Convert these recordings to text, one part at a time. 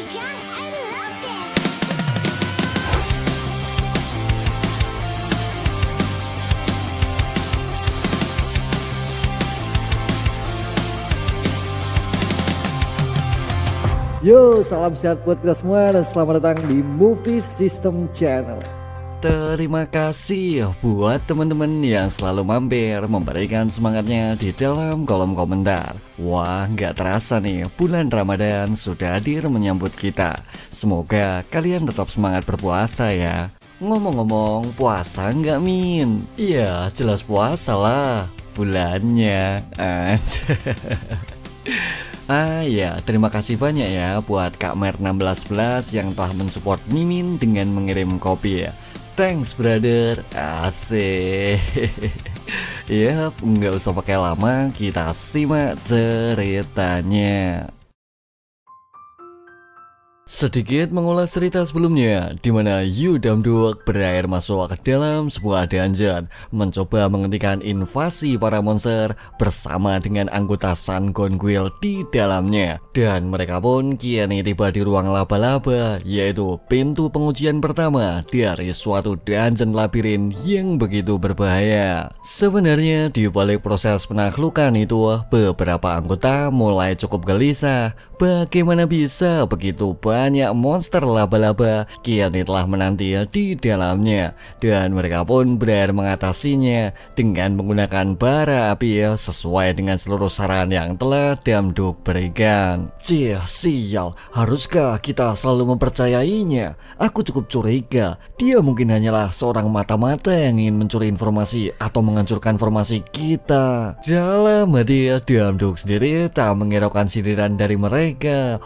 god, I love this! Yo, salam sehat buat kita semua dan selamat datang di Movie System Channel. Terima kasih buat teman-teman yang selalu mampir memberikan semangatnya di dalam kolom komentar. Wah, nggak terasa nih bulan Ramadan sudah hadir menyambut kita. Semoga kalian tetap semangat berpuasa ya. Ngomong-ngomong, puasa nggak Min? Iya, jelas puasa lah. Bulannya aja. Ah ya, terima kasih banyak ya buat Kak Mer 1611 yang telah mensupport Mimin dengan mengirim kopi ya. Thanks brother, asik. Ya, nggak usah pakai lama, kita simak ceritanya. Sedikit mengulas cerita sebelumnya, di mana Yu Damduk berakhir masuk ke dalam sebuah dungeon, mencoba menghentikan invasi para monster bersama dengan anggota Sun Gonguil di dalamnya. Dan mereka pun kini tiba di ruang laba-laba, yaitu pintu pengujian pertama dari suatu dungeon labirin yang begitu berbahaya. Sebenarnya di balik proses penaklukan itu, beberapa anggota mulai cukup gelisah. Bagaimana bisa begitu banyak monster laba-laba kini telah menanti di dalamnya, dan mereka pun berakhir mengatasinya dengan menggunakan bara api sesuai dengan seluruh saran yang telah Damduk berikan. Cih, sial, haruskah kita selalu mempercayainya? Aku cukup curiga, dia mungkin hanyalah seorang mata-mata yang ingin mencuri informasi atau menghancurkan formasi kita. Dalam hati Damduk sendiri tak menghiraukan sindiran dari mereka,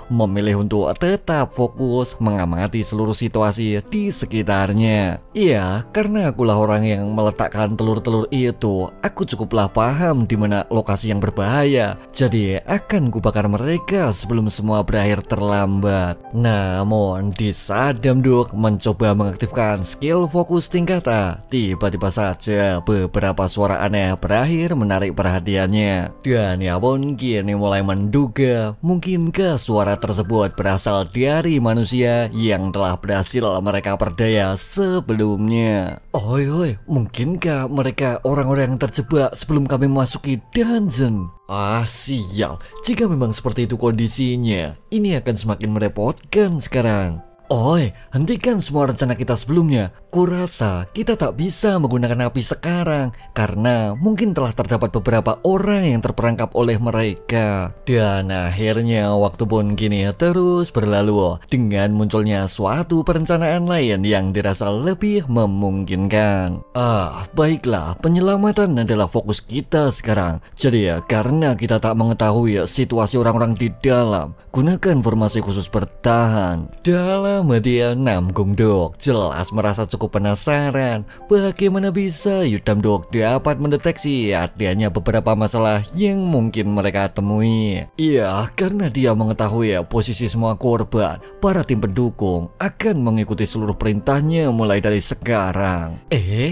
memilih untuk tetap fokus mengamati seluruh situasi di sekitarnya. Iya, karena akulah orang yang meletakkan telur-telur itu, aku cukuplah paham di mana lokasi yang berbahaya. Jadi akan kubakar mereka sebelum semua berakhir terlambat. Namun di saat Damduk mencoba mengaktifkan skill fokus tingkat A, tiba-tiba saja beberapa suara aneh berakhir menarik perhatiannya. Dan ia pun kini mulai menduga, mungkinkah suara tersebut berasal dari manusia yang telah berhasil mereka perdaya sebelumnya. Oi, mungkinkah mereka orang-orang yang terjebak sebelum kami memasuki dungeon? Ah, sial, jika memang seperti itu kondisinya, ini akan semakin merepotkan sekarang. Oi, hentikan semua rencana kita sebelumnya. Kurasa kita tak bisa menggunakan api sekarang karena mungkin telah terdapat beberapa orang yang terperangkap oleh mereka. Dan akhirnya waktu pun kini terus berlalu dengan munculnya suatu perencanaan lain yang dirasa lebih memungkinkan. Ah, baiklah, penyelamatan adalah fokus kita sekarang. Jadi karena kita tak mengetahui situasi orang-orang di dalam, gunakan formasi khusus bertahan. Dalam dia Namgung Duk jelas merasa cukup penasaran bagaimana bisa Yu Damduk dapat mendeteksi adanya beberapa masalah yang mungkin mereka temui. Iya, karena dia mengetahui posisi semua korban, para tim pendukung akan mengikuti seluruh perintahnya mulai dari sekarang.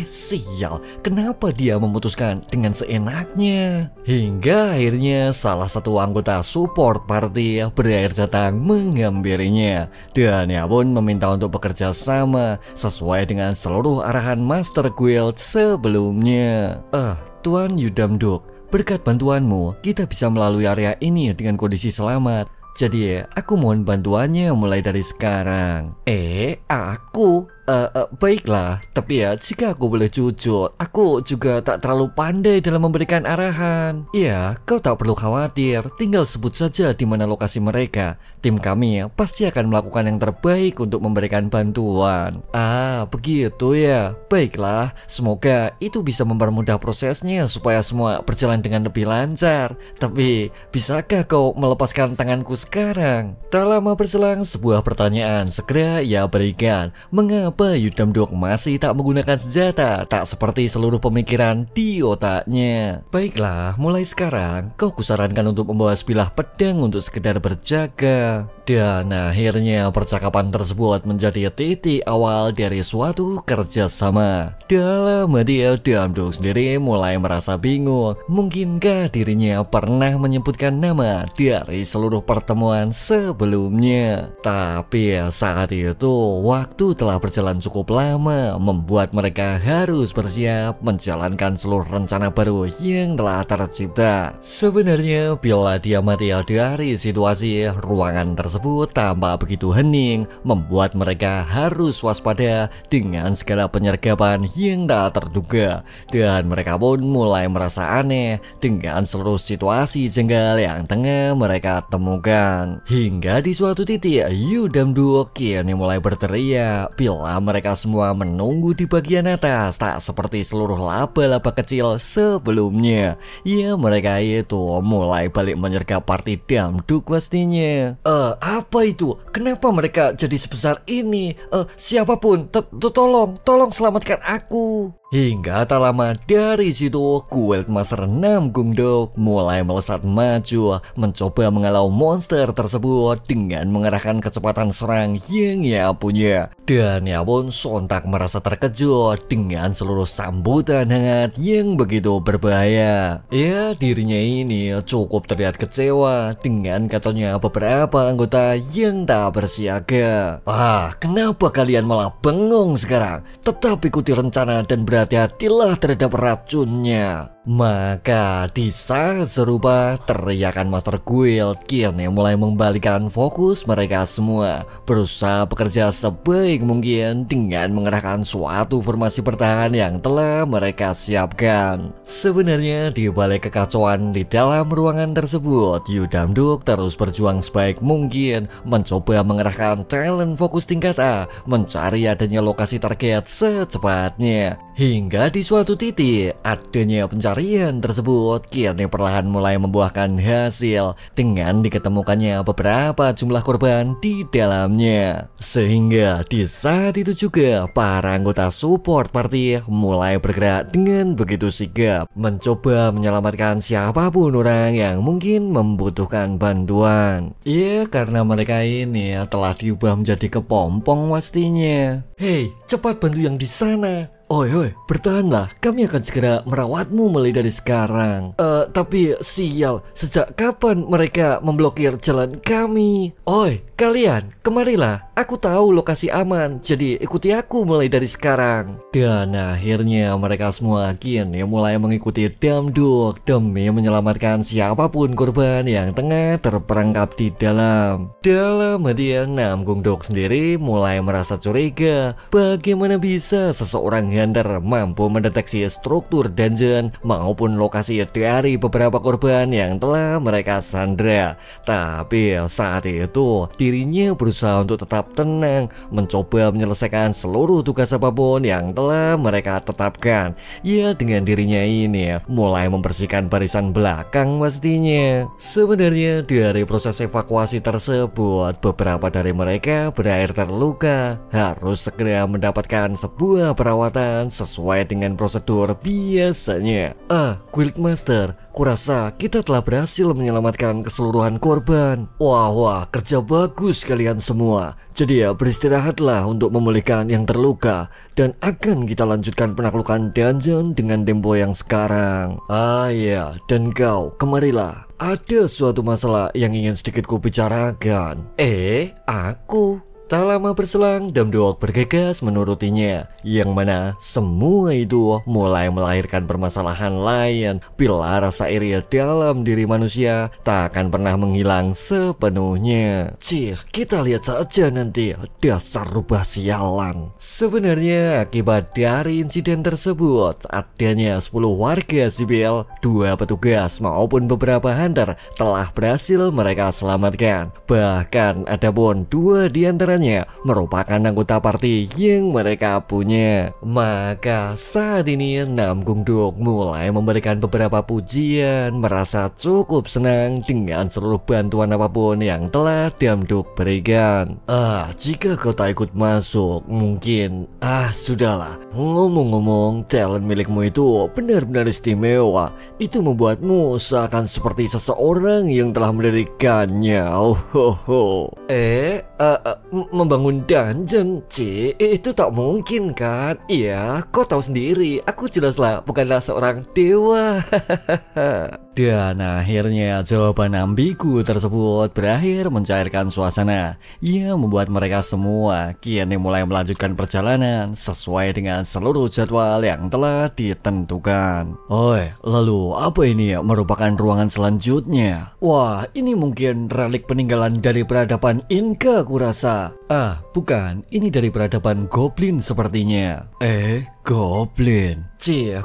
Sial, kenapa dia memutuskan dengan seenaknya? Hingga akhirnya salah satu anggota support party berakhir datang menghampirinya, dan ia pun meminta untuk bekerja sama sesuai dengan seluruh arahan Master Guild sebelumnya. Tuan Yu Damduk, berkat bantuanmu kita bisa melalui area ini dengan kondisi selamat. Jadi aku mohon bantuannya mulai dari sekarang. Aku? Baiklah, tapi jika aku boleh jujur, aku juga tak terlalu pandai dalam memberikan arahan. Ya, kau tak perlu khawatir, tinggal sebut saja di mana lokasi mereka. Tim kami pasti akan melakukan yang terbaik untuk memberikan bantuan. Ah, begitu ya. Baiklah, semoga itu bisa mempermudah prosesnya supaya semua berjalan dengan lebih lancar. Tapi, bisakah kau melepaskan tanganku sekarang? Tak lama berselang, sebuah pertanyaan segera ia berikan. Mengapa Yu Damduk masih tak menggunakan senjata, tak seperti seluruh pemikiran di otaknya? Baiklah, mulai sekarang kau kusarankan untuk membawa sebilah pedang untuk sekedar berjaga. Dan akhirnya percakapan tersebut menjadi titik awal dari suatu kerjasama. Dalam hati Damduk sendiri mulai merasa bingung. Mungkinkah dirinya pernah menyebutkan nama dari seluruh pertemuan sebelumnya? Tapi saat itu waktu telah berjalan cukup lama, membuat mereka harus bersiap menjalankan seluruh rencana baru yang telah tercipta. Sebenarnya bila diamati dari situasi, ruangan tersebut tampak begitu hening, membuat mereka harus waspada dengan segala penyergapan yang tak terduga. Dan mereka pun mulai merasa aneh dengan seluruh situasi jenggal yang tengah mereka temukan. Hingga di suatu titik, Yu Damduk kini mulai berteriak bila mereka semua menunggu di bagian atas, tak seperti seluruh laba-laba kecil sebelumnya. Ya, mereka itu mulai balik menyergap party Damduk pastinya. Apa itu? Kenapa mereka jadi sebesar ini? Siapapun, tolong selamatkan aku. Hingga tak lama dari situ, Guildmaster Namgung Dok mulai melesat maju, mencoba menghalau monster tersebut dengan mengerahkan kecepatan serang yang ia punya. Dan ia pun sontak merasa terkejut dengan seluruh sambutan hangat yang begitu berbahaya. Ya, dirinya ini cukup terlihat kecewa dengan kacaunya beberapa anggota yang tak bersiaga. Kenapa kalian malah bengong sekarang? Tetap ikuti rencana dan berhati-hatilah terhadap racunnya. Maka di saat serupa, teriakan Master Guild kini mulai membalikan fokus mereka semua, berusaha bekerja sebaik mungkin dengan mengerahkan suatu formasi bertahan yang telah mereka siapkan. Sebenarnya di balik kekacauan di dalam ruangan tersebut, Yu Damduk terus berjuang sebaik mungkin, mencoba mengerahkan talent fokus tingkat A, mencari adanya lokasi target secepatnya. Hingga di suatu titik, adanya pencarian tersebut kini perlahan mulai membuahkan hasil dengan diketemukannya beberapa jumlah korban di dalamnya. Sehingga di saat itu juga para anggota support party mulai bergerak dengan begitu sigap, mencoba menyelamatkan siapapun orang yang mungkin membutuhkan bantuan. Ya, karena mereka ini telah diubah menjadi kepompong pastinya. Hei, cepat bantu yang di sana. Oi, bertahanlah, kami akan segera merawatmu mulai dari sekarang. Tapi sial, sejak kapan mereka memblokir jalan kami? Oi, kalian, kemarilah, aku tahu lokasi aman, jadi ikuti aku mulai dari sekarang. Dan akhirnya mereka semua kini mulai mengikuti Damduk demi menyelamatkan siapapun korban yang tengah terperangkap di dalam. Dalam hati Namgung Dok sendiri mulai merasa curiga, bagaimana bisa seseorang hunter mampu mendeteksi struktur dungeon maupun lokasi dari beberapa korban yang telah mereka sandra. Tapi saat itu dirinya berusaha untuk tetap tenang, mencoba menyelesaikan seluruh tugas apapun yang telah mereka tetapkan. Ya, dengan dirinya ini mulai membersihkan barisan belakang pastinya. Sebenarnya dari proses evakuasi tersebut, beberapa dari mereka berakhir terluka, harus segera mendapatkan sebuah perawatan sesuai dengan prosedur biasanya. Guildmaster, kurasa kita telah berhasil menyelamatkan keseluruhan korban. Wah, kerja bagus kalian semua. Jadi beristirahatlah untuk memulihkan yang terluka, dan akan kita lanjutkan penaklukan dungeon dengan tempo yang sekarang. Ya, dan kau, kemarilah. Ada suatu masalah yang ingin sedikit kubicarakan. Aku? Tak lama berselang, Damduk bergegas menurutinya, yang mana semua itu mulai melahirkan permasalahan lain bila rasa iri dalam diri manusia tak akan pernah menghilang sepenuhnya. Kita lihat saja nanti, dasar rubah sialan. Sebenarnya akibat dari insiden tersebut, adanya 10 warga sipil, 2 petugas maupun beberapa hunter telah berhasil mereka selamatkan. Bahkan ada pun 2 di antara semuanya merupakan anggota party yang mereka punya. Maka saat ini Nam Kung Duk mulai memberikan beberapa pujian, merasa cukup senang dengan seluruh bantuan apapun yang telah Damduk berikan. Jika kau tak ikut masuk, mungkin sudahlah. Ngomong-ngomong, talent milikmu itu benar-benar istimewa. Itu membuatmu seakan seperti seseorang yang telah mendirikannya. Membangun dungeon, itu tak mungkin kan? Iya, kau tahu sendiri, aku jelaslah bukanlah seorang dewa. Dan akhirnya jawaban ambigu tersebut berakhir mencairkan suasana yang membuat mereka semua kini mulai melanjutkan perjalanan sesuai dengan seluruh jadwal yang telah ditentukan. Lalu apa ini merupakan ruangan selanjutnya? Wah, ini mungkin relik peninggalan dari peradaban Inka kurasa. Bukan, ini dari peradaban Goblin sepertinya. Goblin?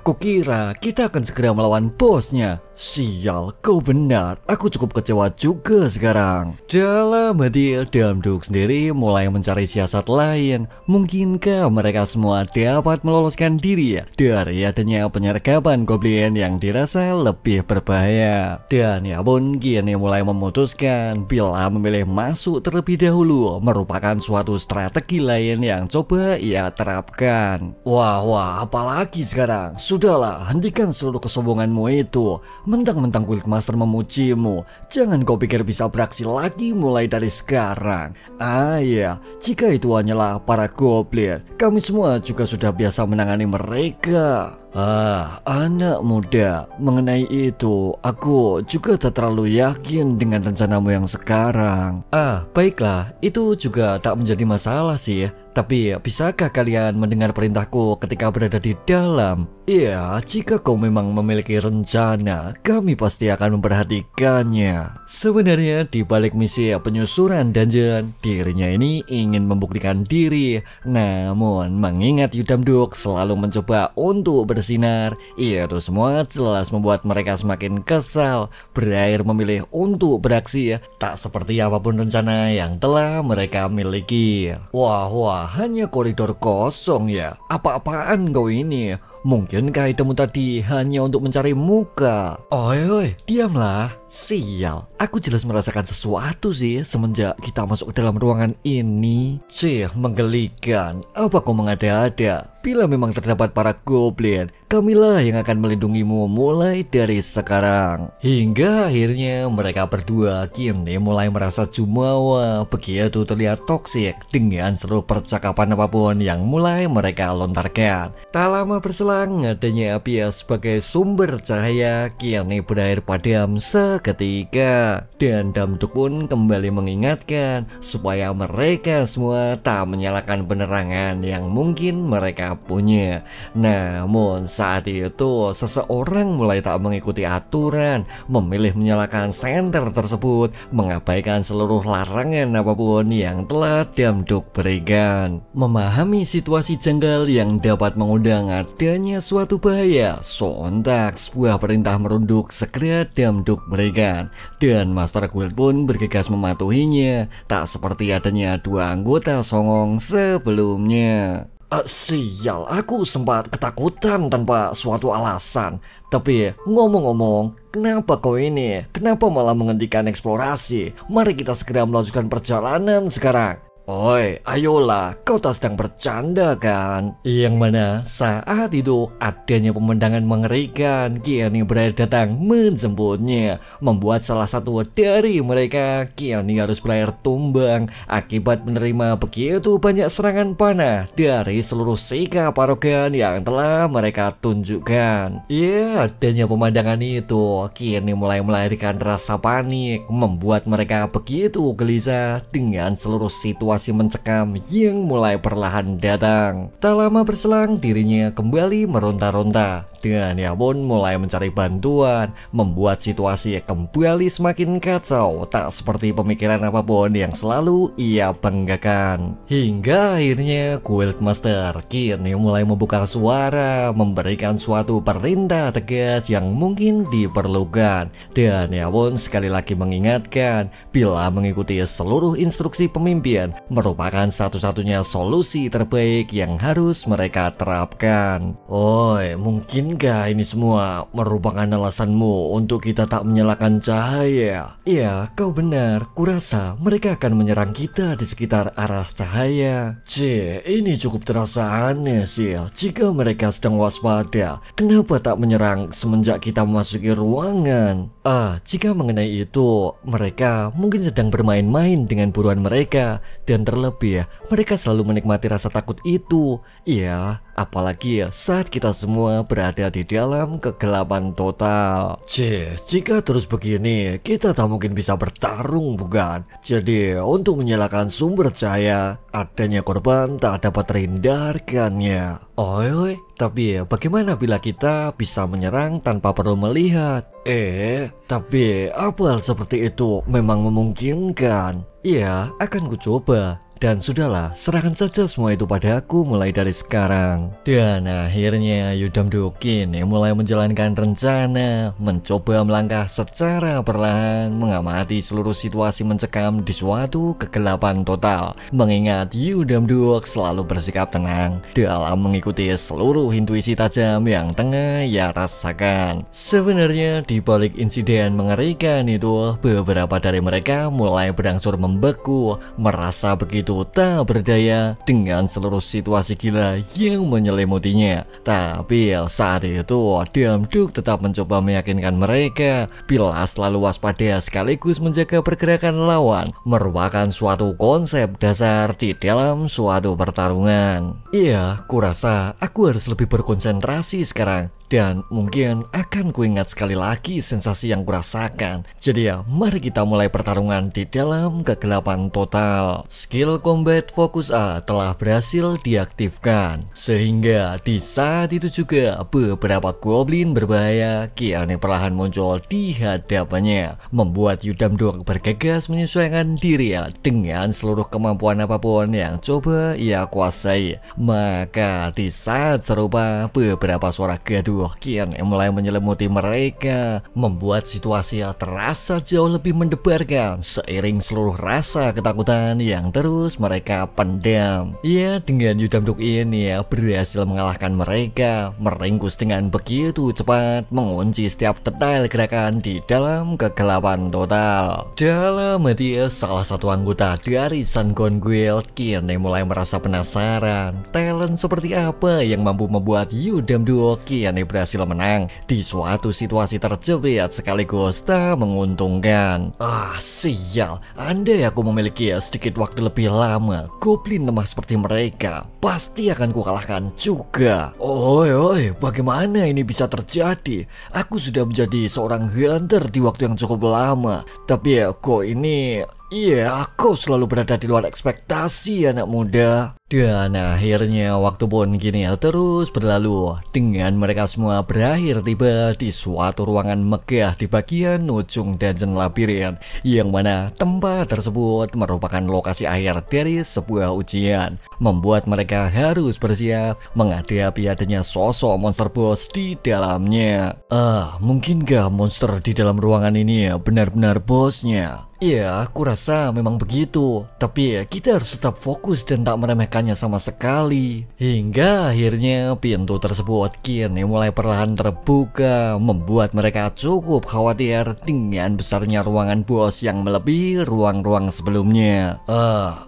Kukira kita akan segera melawan bosnya. Sial, kau benar. Aku cukup kecewa juga sekarang. Dalam hati Damduk sendiri mulai mencari siasat lain. Mungkinkah mereka semua dapat meloloskan diri dari adanya penyergapan Goblin yang dirasa lebih berbahaya. Dan ia pun kini mulai memutuskan bila memilih masuk terlebih dahulu merupakan suatu strategi lain yang coba ia terapkan. Wah, apalagi sekarang? Sudahlah, hentikan seluruh kesombonganmu itu. Mentang-mentang Guildmaster memujimu, jangan kau pikir bisa beraksi lagi mulai dari sekarang. Iya, jika itu hanyalah para goblin, kami semua juga sudah biasa menangani mereka. Anak muda, mengenai itu aku juga tak terlalu yakin dengan rencanamu yang sekarang. Baiklah, itu juga tak menjadi masalah sih. Tapi bisakah kalian mendengar perintahku ketika berada di dalam? Iya, jika kau memang memiliki rencana, kami pasti akan memperhatikannya. Sebenarnya di balik misi penyusuran dungeon, dirinya ini ingin membuktikan diri. Namun mengingat Damduk selalu mencoba untuk bersinar, itu semua jelas membuat mereka semakin kesal, berakhir memilih untuk beraksi tak seperti apapun rencana yang telah mereka miliki. Wah, hanya koridor kosong ya? Apa-apaan kau ini? Mungkinkah itemmu tadi hanya untuk mencari muka? Oi, diamlah. Sial, aku jelas merasakan sesuatu sih semenjak kita masuk ke dalam ruangan ini. Menggelikan. Apa kau mengada-ada? Bila memang terdapat para goblin, kamilah yang akan melindungimu mulai dari sekarang. Hingga akhirnya mereka berdua kini mulai merasa jumawa. Begitu terlihat toksik dengan seluruh percakapan apapun yang mulai mereka lontarkan. Tak lama berselang, adanya api sebagai sumber cahaya kini berakhir padam seketika. Dan Damduk pun kembali mengingatkan supaya mereka semua tak menyalakan penerangan yang mungkin mereka punya. Namun saat itu seseorang mulai tak mengikuti aturan, memilih menyalakan senter tersebut, mengabaikan seluruh larangan apapun yang telah Damduk berikan. Memahami situasi janggal yang dapat mengundang adanya suatu bahaya, sontak sebuah perintah merunduk segera Damduk berikan, dan Master Guild pun bergegas mematuhinya, tak seperti adanya dua anggota songong sebelumnya. Sial, aku sempat ketakutan tanpa suatu alasan. Tapi ngomong-ngomong, kenapa kau ini? Kenapa malah menghentikan eksplorasi? Mari kita segera melanjutkan perjalanan sekarang. Oi, ayolah, kau tak sedang bercanda kan? Yang mana saat itu adanya pemandangan mengerikan kini berakhir datang menjemputnya, membuat salah satu dari mereka kini harus berakhir tumbang akibat menerima begitu banyak serangan panah dari seluruh sikap arogan yang telah mereka tunjukkan. Ya, adanya pemandangan itu kini mulai melahirkan rasa panik, membuat mereka begitu gelisah dengan seluruh situasi mencekam yang mulai perlahan datang. Tak lama berselang, dirinya kembali meronta-ronta dan ia pun mulai mencari bantuan, membuat situasi kembali semakin kacau, tak seperti pemikiran apapun yang selalu ia banggakan. Hingga akhirnya Guildmaster kini mulai membuka suara, memberikan suatu perintah tegas yang mungkin diperlukan, dan ia pun sekali lagi mengingatkan bila mengikuti seluruh instruksi pemimpin merupakan satu-satunya solusi terbaik yang harus mereka terapkan. Oi, mungkinkah ini semua merupakan alasanmu untuk kita tak menyalakan cahaya? Iya, kau benar. Kurasa mereka akan menyerang kita di sekitar arah cahaya. Ini cukup terasa aneh sih. Jika mereka sedang waspada, kenapa tak menyerang semenjak kita memasuki ruangan? Jika mengenai itu, mereka mungkin sedang bermain-main dengan buruan mereka. Dan terlebih, mereka selalu menikmati rasa takut itu. Iya, apalagi saat kita semua berada di dalam kegelapan total. Jika terus begini, kita tak mungkin bisa bertarung, bukan? Jadi, untuk menyalakan sumber cahaya, adanya korban tak dapat terhindarkannya. Oi, tapi bagaimana bila kita bisa menyerang tanpa perlu melihat? Tapi apa hal seperti itu memang memungkinkan? Iya, akan kucoba. Dan sudahlah, serahkan saja semua itu pada aku mulai dari sekarang. Dan akhirnya Yudamduk kini mulai menjalankan rencana, mencoba melangkah secara perlahan, mengamati seluruh situasi mencekam di suatu kegelapan total. Mengingat Yudamduk selalu bersikap tenang dalam mengikuti seluruh intuisi tajam yang tengah ia rasakan. Sebenarnya di balik insiden mengerikan itu, beberapa dari mereka mulai berangsur membeku, merasa begitu tak berdaya dengan seluruh situasi gila yang menyelimutinya. Tapi saat itu Damduk tetap mencoba meyakinkan mereka bila selalu waspada sekaligus menjaga pergerakan lawan merupakan suatu konsep dasar di dalam suatu pertarungan. Iya, kurasa aku harus lebih berkonsentrasi sekarang. Dan mungkin akan kuingat sekali lagi sensasi yang kurasakan. Jadi mari kita mulai pertarungan di dalam kegelapan total. Skill combat fokus A telah berhasil diaktifkan. Sehingga di saat itu juga beberapa goblin berbahaya kian perlahan muncul di hadapannya, membuat Yudamduk bergegas menyesuaikan diri dengan seluruh kemampuan apapun yang coba ia kuasai. Maka di saat serupa, beberapa suara gaduh kian mulai menyelimuti mereka, membuat situasi terasa jauh lebih mendebarkan seiring seluruh rasa ketakutan yang terus mereka pendam. Ya, dengan Yudamduk ini berhasil mengalahkan mereka, meringkus dengan begitu cepat, mengunci setiap detail gerakan di dalam kegelapan total. Dalam hati salah satu anggota dari Sun Gone Guild kini mulai merasa penasaran, talent seperti apa yang mampu membuat Yudamduk kini berhasil menang di suatu situasi terjepit sekaligus tak menguntungkan. Sial, andai aku memiliki sedikit waktu lebih lama, goblin lemah seperti mereka pasti akan kukalahkan juga. Oi, bagaimana ini bisa terjadi? Aku sudah menjadi seorang hunter di waktu yang cukup lama, tapi kok ini... Iya, kau selalu berada di luar ekspektasi, anak muda. Dan akhirnya waktu pun kini terus berlalu, dengan mereka semua berakhir tiba di suatu ruangan megah di bagian ujung dungeon labirin, yang mana tempat tersebut merupakan lokasi akhir dari sebuah ujian, membuat mereka harus bersiap menghadapi adanya sosok monster boss di dalamnya. Mungkinkah monster di dalam ruangan ini benar-benar bosnya? Iya, aku rasa memang begitu. Tapi kita harus tetap fokus dan tak meremehkannya sama sekali. Hingga akhirnya pintu tersebut kini mulai perlahan terbuka, membuat mereka cukup khawatir dengan besarnya ruangan bos yang melebihi ruang-ruang sebelumnya.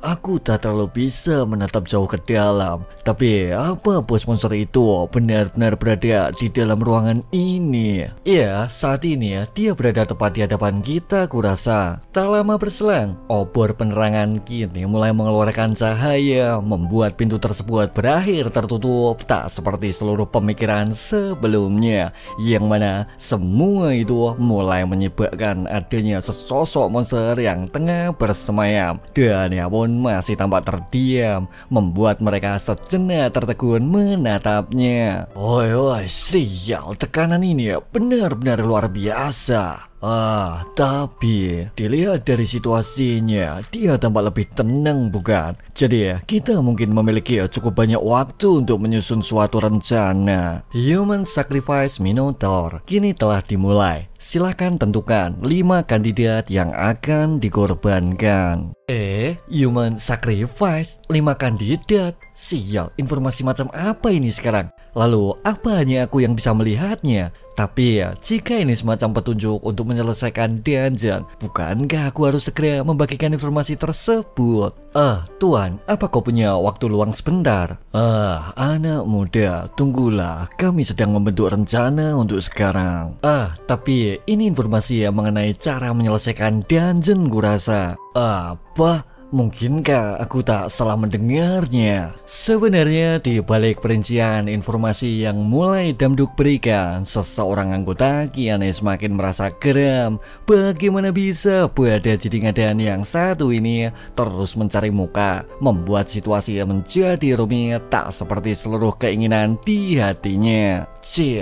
Aku tak terlalu bisa menatap jauh ke dalam. Tapi apa bos monster itu benar-benar berada di dalam ruangan ini? Iya, saat ini dia berada tepat di hadapan kita, kurasa. Tak lama berselang, obor penerangan kini mulai mengeluarkan cahaya, membuat pintu tersebut berakhir tertutup, tak seperti seluruh pemikiran sebelumnya, yang mana semua itu mulai menyebabkan adanya sesosok monster yang tengah bersemayam, dan ia pun masih tampak terdiam, membuat mereka sejenak tertegun menatapnya. Oi, sial, tekanan ini benar-benar luar biasa. Tapi dilihat dari situasinya, dia tampak lebih tenang, bukan? Jadi kita mungkin memiliki cukup banyak waktu untuk menyusun suatu rencana. Human Sacrifice Minotaur kini telah dimulai. Silakan tentukan 5 kandidat yang akan dikorbankan. Human sacrifice 5 kandidat. Sial, informasi macam apa ini sekarang? Lalu, apa hanya aku yang bisa melihatnya? Tapi ya, jika ini semacam petunjuk untuk menyelesaikan dungeon, bukankah aku harus segera membagikan informasi tersebut? Tuan, apa kau punya waktu luang sebentar? Anak muda, tunggulah, kami sedang membentuk rencana untuk sekarang. Tapi ini informasi yang mengenai cara menyelesaikan dungeon kurasa. Apa? Mungkinkah aku tak salah mendengarnya? Sebenarnya di balik perincian informasi yang mulai Damduk berikan, seseorang anggota kian semakin merasa geram. Bagaimana bisa pada jidingadan yang satu ini terus mencari muka, membuat situasi menjadi rumit tak seperti seluruh keinginan di hatinya.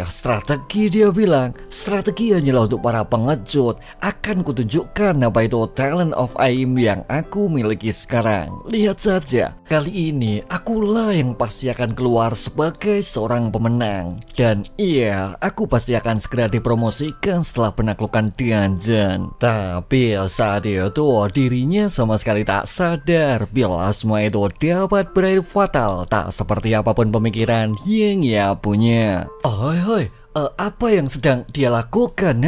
Strategi, dia bilang. Strategi hanyalah untuk para pengecut. Akan kutunjukkan apa itu talent of aim yang aku miliki sekarang. Lihat saja, kali ini akulah yang pasti akan keluar sebagai seorang pemenang. Dan iya, aku pasti akan segera dipromosikan setelah penaklukan dungeon. Tapi saat itu dirinya sama sekali tak sadar bila semua itu dapat berakhir fatal, tak seperti apapun pemikiran yang ia punya. Hoi, apa yang sedang dia lakukan,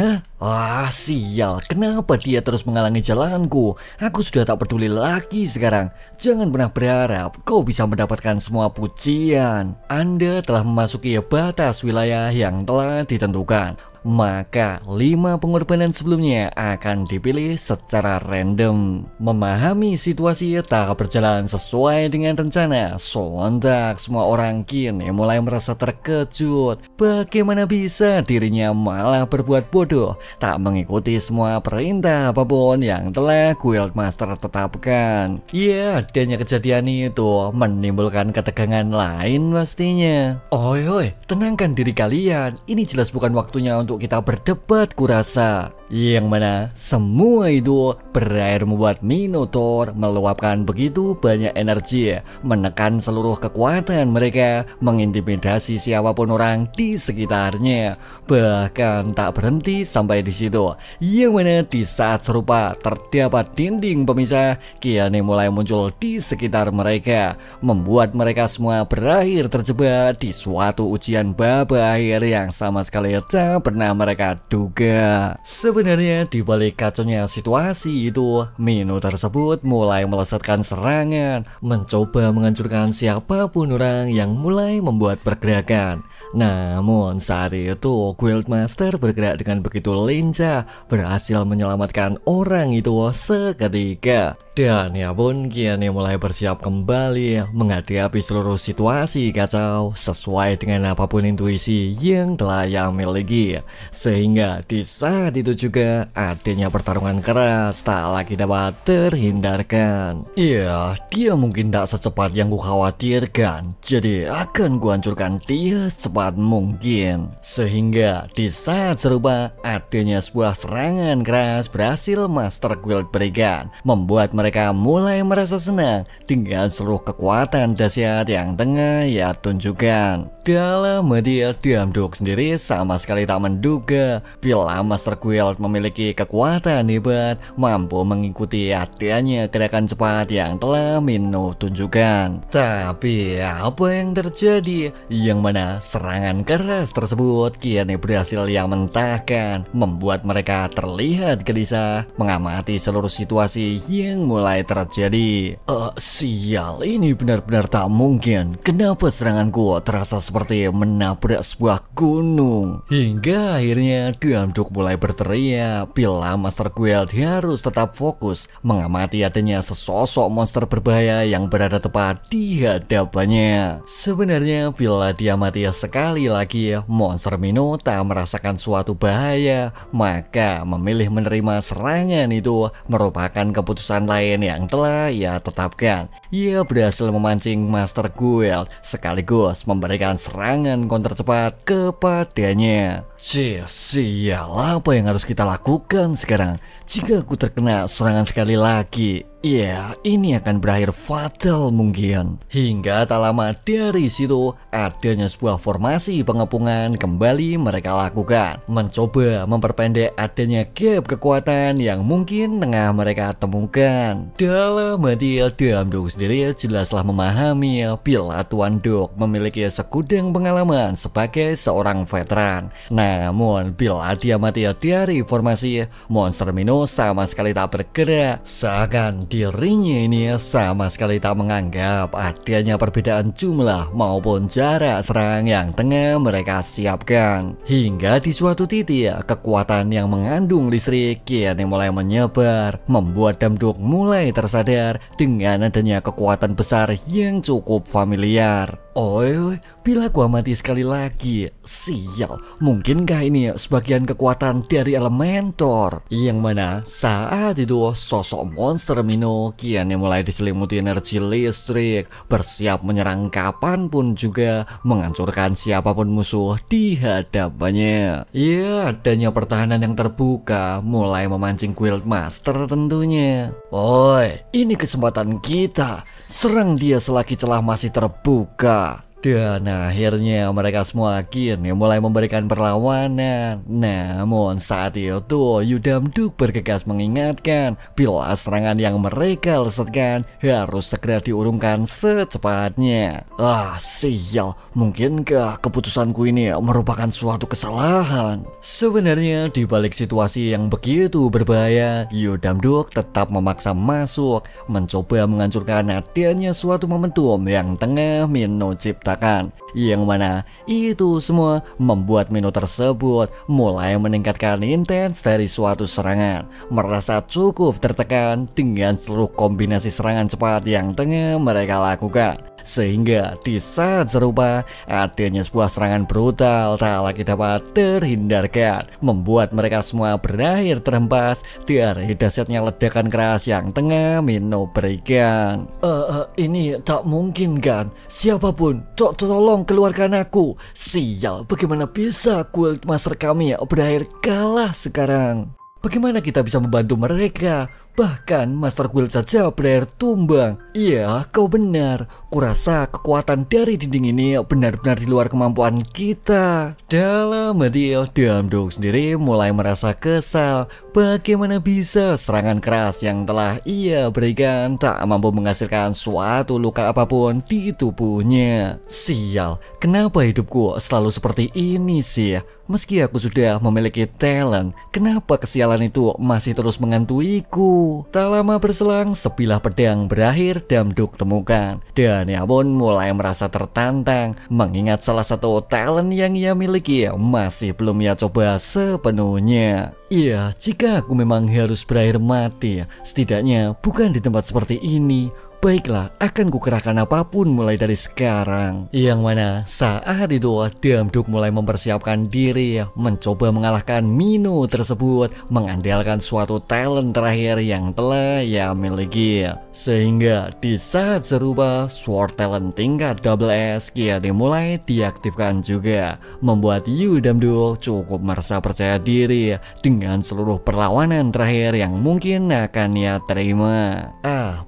sial, kenapa dia terus menghalangi jalanku? Aku sudah tak peduli lagi sekarang. Jangan pernah berharap kau bisa mendapatkan semua pujian. Anda telah memasuki batas wilayah yang telah ditentukan. Maka 5 pengorbanan sebelumnya akan dipilih secara random. Memahami situasi tak berjalan sesuai dengan rencana, sontak semua orang kini mulai merasa terkejut. Bagaimana bisa dirinya malah berbuat bodoh, tak mengikuti semua perintah apapun yang telah Guildmaster tetapkan. Ya, adanya kejadian itu menimbulkan ketegangan lain pastinya. Oi, tenangkan diri kalian. Ini jelas bukan waktunya untuk kita berdebat kurasa. Yang mana semua itu berakhir membuat Minotaur meluapkan begitu banyak energi, menekan seluruh kekuatan mereka, mengintimidasi siapapun orang di sekitarnya. Bahkan tak berhenti sampai di situ. Yang mana di saat serupa terdapat dinding pemisah kian mulai muncul di sekitar mereka, membuat mereka semua berakhir terjebak di suatu ujian bab akhir yang sama sekali tak pernah mereka duga. Sebenarnya di balik kacaunya situasi itu, Mino tersebut mulai melesatkan serangan, mencoba menghancurkan siapapun orang yang mulai membuat pergerakan. Namun saat itu Guildmaster bergerak dengan begitu lincah, berhasil menyelamatkan orang itu seketika. Dan ia pun kian mulai bersiap kembali menghadapi seluruh situasi kacau sesuai dengan apapun intuisi yang telah ia miliki. Sehingga di saat itu juga adanya pertarungan keras tak lagi dapat terhindarkan. Iya, dia mungkin tak secepat yang kukhawatirkan, jadi akan kuhancurkan dia secepat mungkin. Sehingga di saat serupa adanya sebuah serangan keras berhasil Master Guild berikan, membuat mereka mulai merasa senang dengan seluruh kekuatan dahsyat yang tengah ia tunjukkan. Dalam hati Damduk sendiri sama sekali tak menduga bila Master Guild memiliki kekuatan hebat, mampu mengikuti adanya gerakan cepat yang telah Mino tunjukkan. Tapi apa yang terjadi? Yang mana serangan keras tersebut kian berhasil ia mentahkan, membuat mereka terlihat gelisah mengamati seluruh situasi yang mulai terjadi. Sial, ini benar-benar tak mungkin. Kenapa seranganku terasa seperti menabrak sebuah gunung? Hingga akhirnya Damduk mulai berteriak bila Master Guild harus tetap fokus mengamati adanya sesosok monster berbahaya yang berada tepat di hadapannya. Sebenarnya bila diamati sekali lagi monster Mino tak merasakan suatu bahaya, maka memilih menerima serangan itu merupakan keputusan lain yang telah ia tetapkan. ia berhasil memancing Master Guild sekaligus memberikan serangan counter cepat kepadanya. Sial, apa yang harus kita lakukan sekarang? Jika aku terkena serangan sekali lagi, ya, ini akan berakhir fatal mungkin. Hingga tak lama dari situ, adanya sebuah formasi pengepungan kembali mereka lakukan. Mencoba memperpendek adanya gap kekuatan yang mungkin tengah mereka temukan. Dalam hati Damduk sendiri jelaslah memahami bila Tuan Duk memiliki segudang pengalaman sebagai seorang veteran. Namun bila dia mati dari formasi, monster Mino sama sekali tak bergerak. Seakan dirinya ini sama sekali tak menganggap adanya perbedaan jumlah maupun jarak serang yang tengah mereka siapkan. Hingga di suatu titik kekuatan yang mengandung listrik kini mulai menyebar, membuat Damduk mulai tersadar dengan adanya kekuatan besar yang cukup familiar. Oi, bila gua mati sekali lagi, sial, mungkinkah ini sebagian kekuatan dari Elementor? Yang mana saat itu sosok monster Mino kian mulai diselimuti energi listrik, bersiap menyerang kapanpun juga, menghancurkan siapapun musuh di hadapannya. Ya, adanya pertahanan yang terbuka mulai memancing Guild Master tentunya. Oi, ini kesempatan kita, serang dia selagi celah masih terbuka. Dan akhirnya mereka semua kini mulai memberikan perlawanan. Namun saat itu Damduk bergegas mengingatkan bila serangan yang mereka lesatkan harus segera diurungkan secepatnya. Sial, mungkinkah keputusanku ini merupakan suatu kesalahan? Sebenarnya di balik situasi yang begitu berbahaya, Damduk tetap memaksa masuk, mencoba menghancurkan adanya suatu momentum yang tengah Mino ciptakan, yang mana itu semua membuat Mino tersebut mulai meningkatkan intens dari suatu serangan, merasa cukup tertekan dengan seluruh kombinasi serangan cepat yang tengah mereka lakukan. Sehingga di saat serupa adanya sebuah serangan brutal tak lagi dapat terhindarkan, membuat mereka semua berakhir terhempas dari dahsyatnya ledakan keras yang tengah Mino berikan. Ini tak mungkin kan? Siapapun, tolong keluarkan aku. Sial, bagaimana bisa Guild Master kami berakhir kalah sekarang? Bagaimana kita bisa membantu mereka? Bahkan Master Guild saja berakhir tumbang. Iya, kau benar. Kurasa kekuatan dari dinding ini benar-benar di luar kemampuan kita. Dalam hati Damduk sendiri mulai merasa kesal. Bagaimana bisa serangan keras yang telah ia berikan tak mampu menghasilkan suatu luka apapun di tubuhnya. Sial, kenapa hidupku selalu seperti ini sih? Meski aku sudah memiliki talent, kenapa kesialan itu masih terus mengantuiku? Tak lama berselang, sebilah pedang berakhir Damduk temukan, dan ia pun mulai merasa tertantang, mengingat salah satu talent yang ia miliki masih belum ia coba sepenuhnya. Iya, jika aku memang harus berakhir mati, setidaknya bukan di tempat seperti ini. Baiklah, akan kukerahkan apapun mulai dari sekarang. Yang mana saat itu Damduk mulai mempersiapkan diri, mencoba mengalahkan Mino tersebut, mengandalkan suatu talent terakhir yang telah ia miliki. Sehingga di saat serupa, Sword Talent tingkat double S kini mulai diaktifkan juga, membuat Damduk cukup merasa percaya diri dengan seluruh perlawanan terakhir yang mungkin akan ia terima.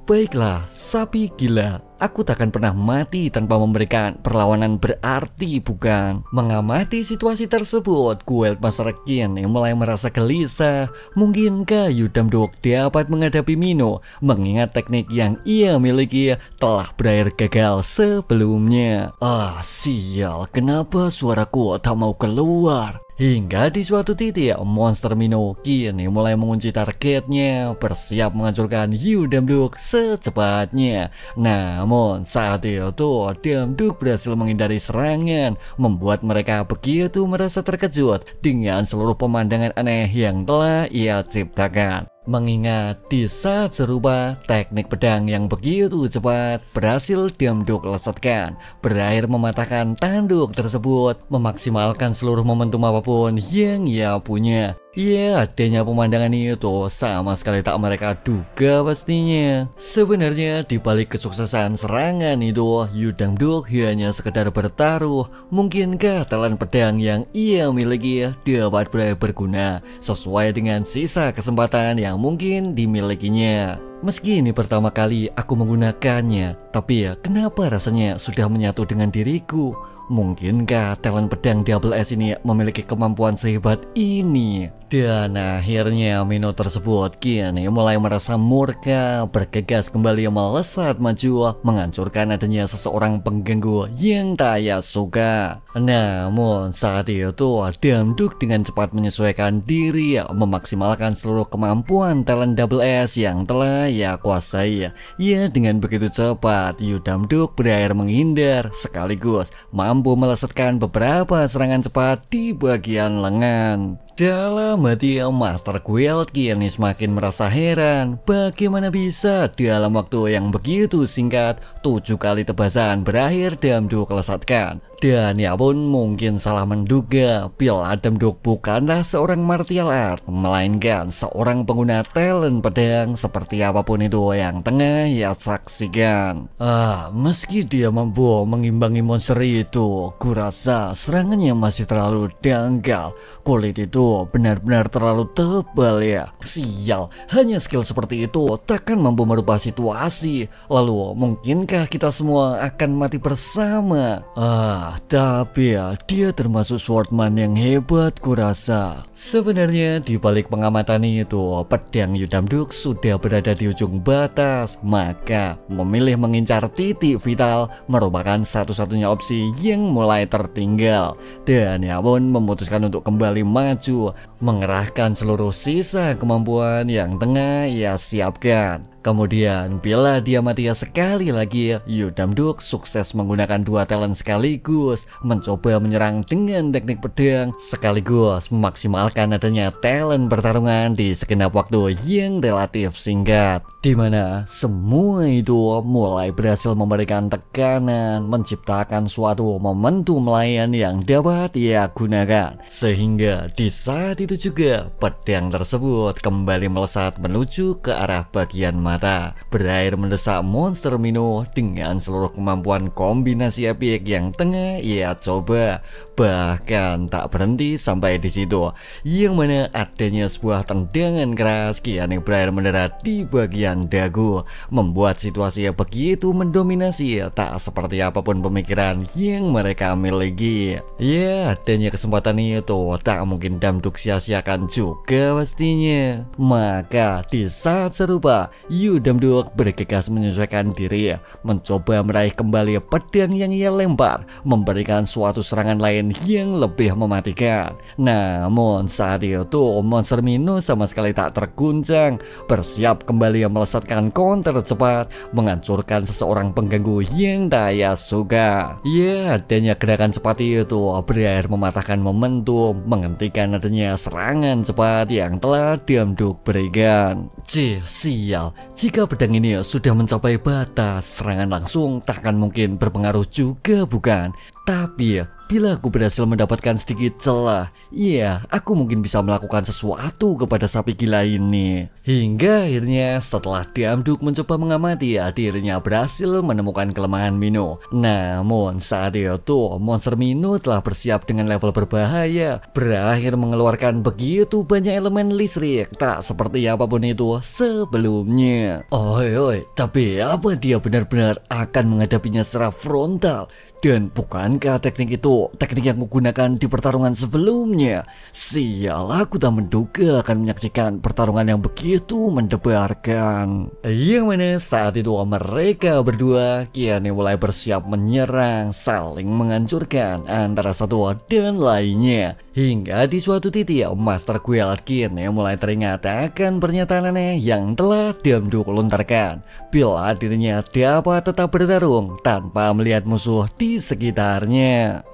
Baiklah, sapi gila, aku takkan pernah mati tanpa memberikan perlawanan berarti, bukan? Mengamati situasi tersebut, Guild Master kini mulai merasa gelisah. Mungkinkah Damduk dapat menghadapi Mino, mengingat teknik yang ia miliki telah berakhir gagal sebelumnya? Sial, kenapa suaraku tak mau keluar? Hingga di suatu titik, monster Mino kini mulai mengunci targetnya, bersiap menghancurkan Damduk secepatnya. Namun saat itu Damduk berhasil menghindari serangan, membuat mereka begitu merasa terkejut dengan seluruh pemandangan aneh yang telah ia ciptakan. Mengingat di saat serupa, teknik pedang yang begitu cepat berhasil Damduk lesatkan, berakhir mematahkan tanduk tersebut, memaksimalkan seluruh momentum apapun yang ia punya. Ya, adanya pemandangan itu sama sekali tak mereka duga pastinya. Sebenarnya di balik kesuksesan serangan itu, Yu Dam-duk hanya sekedar bertaruh. Mungkinkah talent pedang yang ia miliki dapat berguna sesuai dengan sisa kesempatan yang mungkin dimilikinya? Meski ini pertama kali aku menggunakannya, tapi ya kenapa rasanya sudah menyatu dengan diriku? Mungkinkah talent pedang Double S ini memiliki kemampuan sehebat ini? Dan akhirnya Mino tersebut kini mulai merasa murka, bergegas kembali melesat maju, menghancurkan adanya seseorang pengganggu yang tak ia suka. Namun saat itu Dam-duk dengan cepat menyesuaikan diri, memaksimalkan seluruh kemampuan talent Double S yang telah ia kuasai. Ya, dengan begitu cepat Yu Dam-duk berakhir menghindar sekaligus mampu melesatkan beberapa serangan cepat di bagian lengan. Dalam hati Master Guild kini semakin merasa heran, bagaimana bisa dalam waktu yang begitu singkat 7 kali tebasan berakhir Dam-duk lesatkan. Dan ia pun mungkin salah menduga bila Dam-duk bukanlah seorang martial art, melainkan seorang pengguna talent pedang seperti apapun itu yang tengah ia saksikan. Meski dia mampu mengimbangi monster itu, kurasa serangannya masih terlalu dangkal. Kulit itu benar-benar terlalu tebal ya. Sial, hanya skill seperti itu takkan mampu merubah situasi. Lalu mungkinkah kita semua akan mati bersama? Tapi ya dia termasuk swordman yang hebat kurasa. Sebenarnya di balik pengamatan itu, pedang Yu Dam-duk sudah berada di ujung batas. Maka memilih mengincar titik vital merupakan satu-satunya opsi yang mulai tertinggal. Dan ia pun memutuskan untuk kembali maju, mengerahkan seluruh sisa kemampuan yang tengah ia siapkan. Kemudian bila dia mati sekali lagi, Yu Dam-duk sukses menggunakan 2 talent sekaligus, mencoba menyerang dengan teknik pedang sekaligus memaksimalkan adanya talent pertarungan di segenap waktu yang relatif singkat, di mana semua itu mulai berhasil memberikan tekanan, menciptakan suatu momentum lain yang dapat ia gunakan. Sehingga di saat itu juga pedang tersebut kembali melesat menuju ke arah bagian mata, berakhir mendesak monster Mino dengan seluruh kemampuan kombinasi epik yang tengah ia coba. Bahkan tak berhenti sampai di situ, yang mana adanya sebuah tendangan keras kian berakhir mendarat di bagian dagu, membuat situasi begitu mendominasi, tak seperti apapun pemikiran yang mereka miliki. Ya, adanya kesempatan itu tak mungkin Dam-duk sia-siakan juga pastinya. Maka di saat serupa, Yu Dam-duk bergegas menyesuaikan diri, mencoba meraih kembali pedang yang ia lempar, memberikan suatu serangan lain yang lebih mematikan. Namun saat itu monster Mino sama sekali tak terguncang, bersiap kembali melesatkan counter cepat, menghancurkan seseorang pengganggu yang tak ia suka. Ya, adanya gerakan cepat itu berakhir mematahkan momentum, menghentikan adanya serangan cepat yang telah Dam-duk berikan. Sial, jika pedang ini sudah mencapai batas, serangan langsung takkan mungkin berpengaruh juga bukan? Tapi bila aku berhasil mendapatkan sedikit celah, ya aku mungkin bisa melakukan sesuatu kepada sapi gila ini. Hingga akhirnya setelah Dam-duk mencoba mengamati, dirinya berhasil menemukan kelemahan Mino. Namun saat itu monster Mino telah bersiap dengan level berbahaya, berakhir mengeluarkan begitu banyak elemen listrik, tak seperti apapun itu sebelumnya. Oi, tapi apa dia benar-benar akan menghadapinya secara frontal? Dan bukankah teknik itu teknik yang kugunakan di pertarungan sebelumnya? Sial, aku tak menduga akan menyaksikan pertarungan yang begitu mendebarkan. Yang mana saat itu mereka berdua kini mulai bersiap menyerang, saling menghancurkan antara satu dan lainnya. Hingga di suatu titik Master Guild kini mulai teringat akan pernyataan aneh yang telah Dam-duk lontarkan, bila dirinya dapat tetap bertarung tanpa melihat musuh di sekitarnya.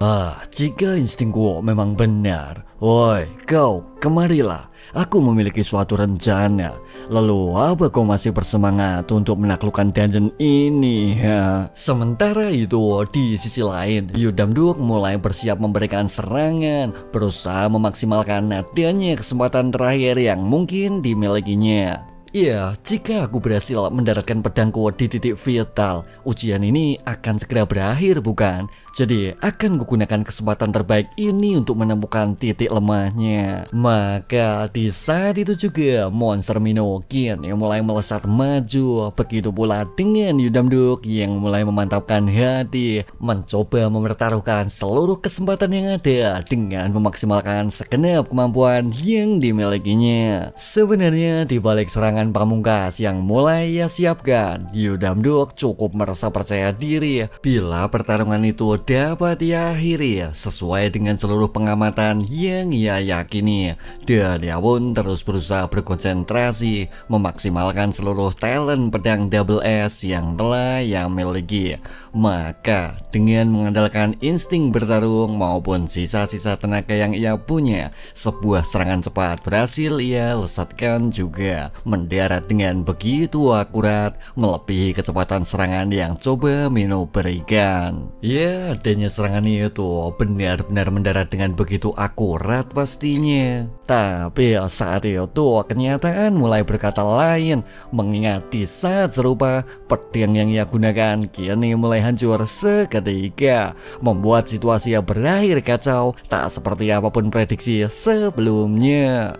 Jika instingku memang benar, Woi, kau, kemarilah. Aku memiliki suatu rencana. Lalu apa kau masih bersemangat untuk menaklukkan dungeon ini ya? Sementara itu di sisi lain, Yudamduk mulai bersiap memberikan serangan, berusaha memaksimalkan adanya kesempatan terakhir yang mungkin dimilikinya. Ya, jika aku berhasil mendaratkan pedangku di titik vital, ujian ini akan segera berakhir bukan? Jadi akan kugunakan kesempatan terbaik ini untuk menemukan titik lemahnya. Maka di saat itu juga monster Minokin yang mulai melesat maju. Begitu pula dengan Yudamduk yang mulai memantapkan hati, mencoba mempertaruhkan seluruh kesempatan yang ada dengan memaksimalkan segenap kemampuan yang dimilikinya. Sebenarnya di balik serangan pamungkas yang mulai ia siapkan, Yudamduk cukup merasa percaya diri bila pertarungan itu dapat ia akhiri sesuai dengan seluruh pengamatan yang ia yakini. Dan ia pun terus berusaha berkonsentrasi memaksimalkan seluruh talent pedang double S yang telah ia miliki. Maka dengan mengandalkan insting bertarung maupun sisa-sisa tenaga yang ia punya, sebuah serangan cepat berhasil ia lesatkan juga, mendarat dengan begitu akurat, melebihi kecepatan serangan yang coba Mino berikan. Ya, adanya serangan itu benar-benar mendarat dengan begitu akurat pastinya. Tapi saat itu kenyataan mulai berkata lain, mengingat di saat serupa pedang yang ia gunakan kini mulai hancur seketika, membuat situasi yang berakhir kacau, tak seperti apapun prediksi sebelumnya.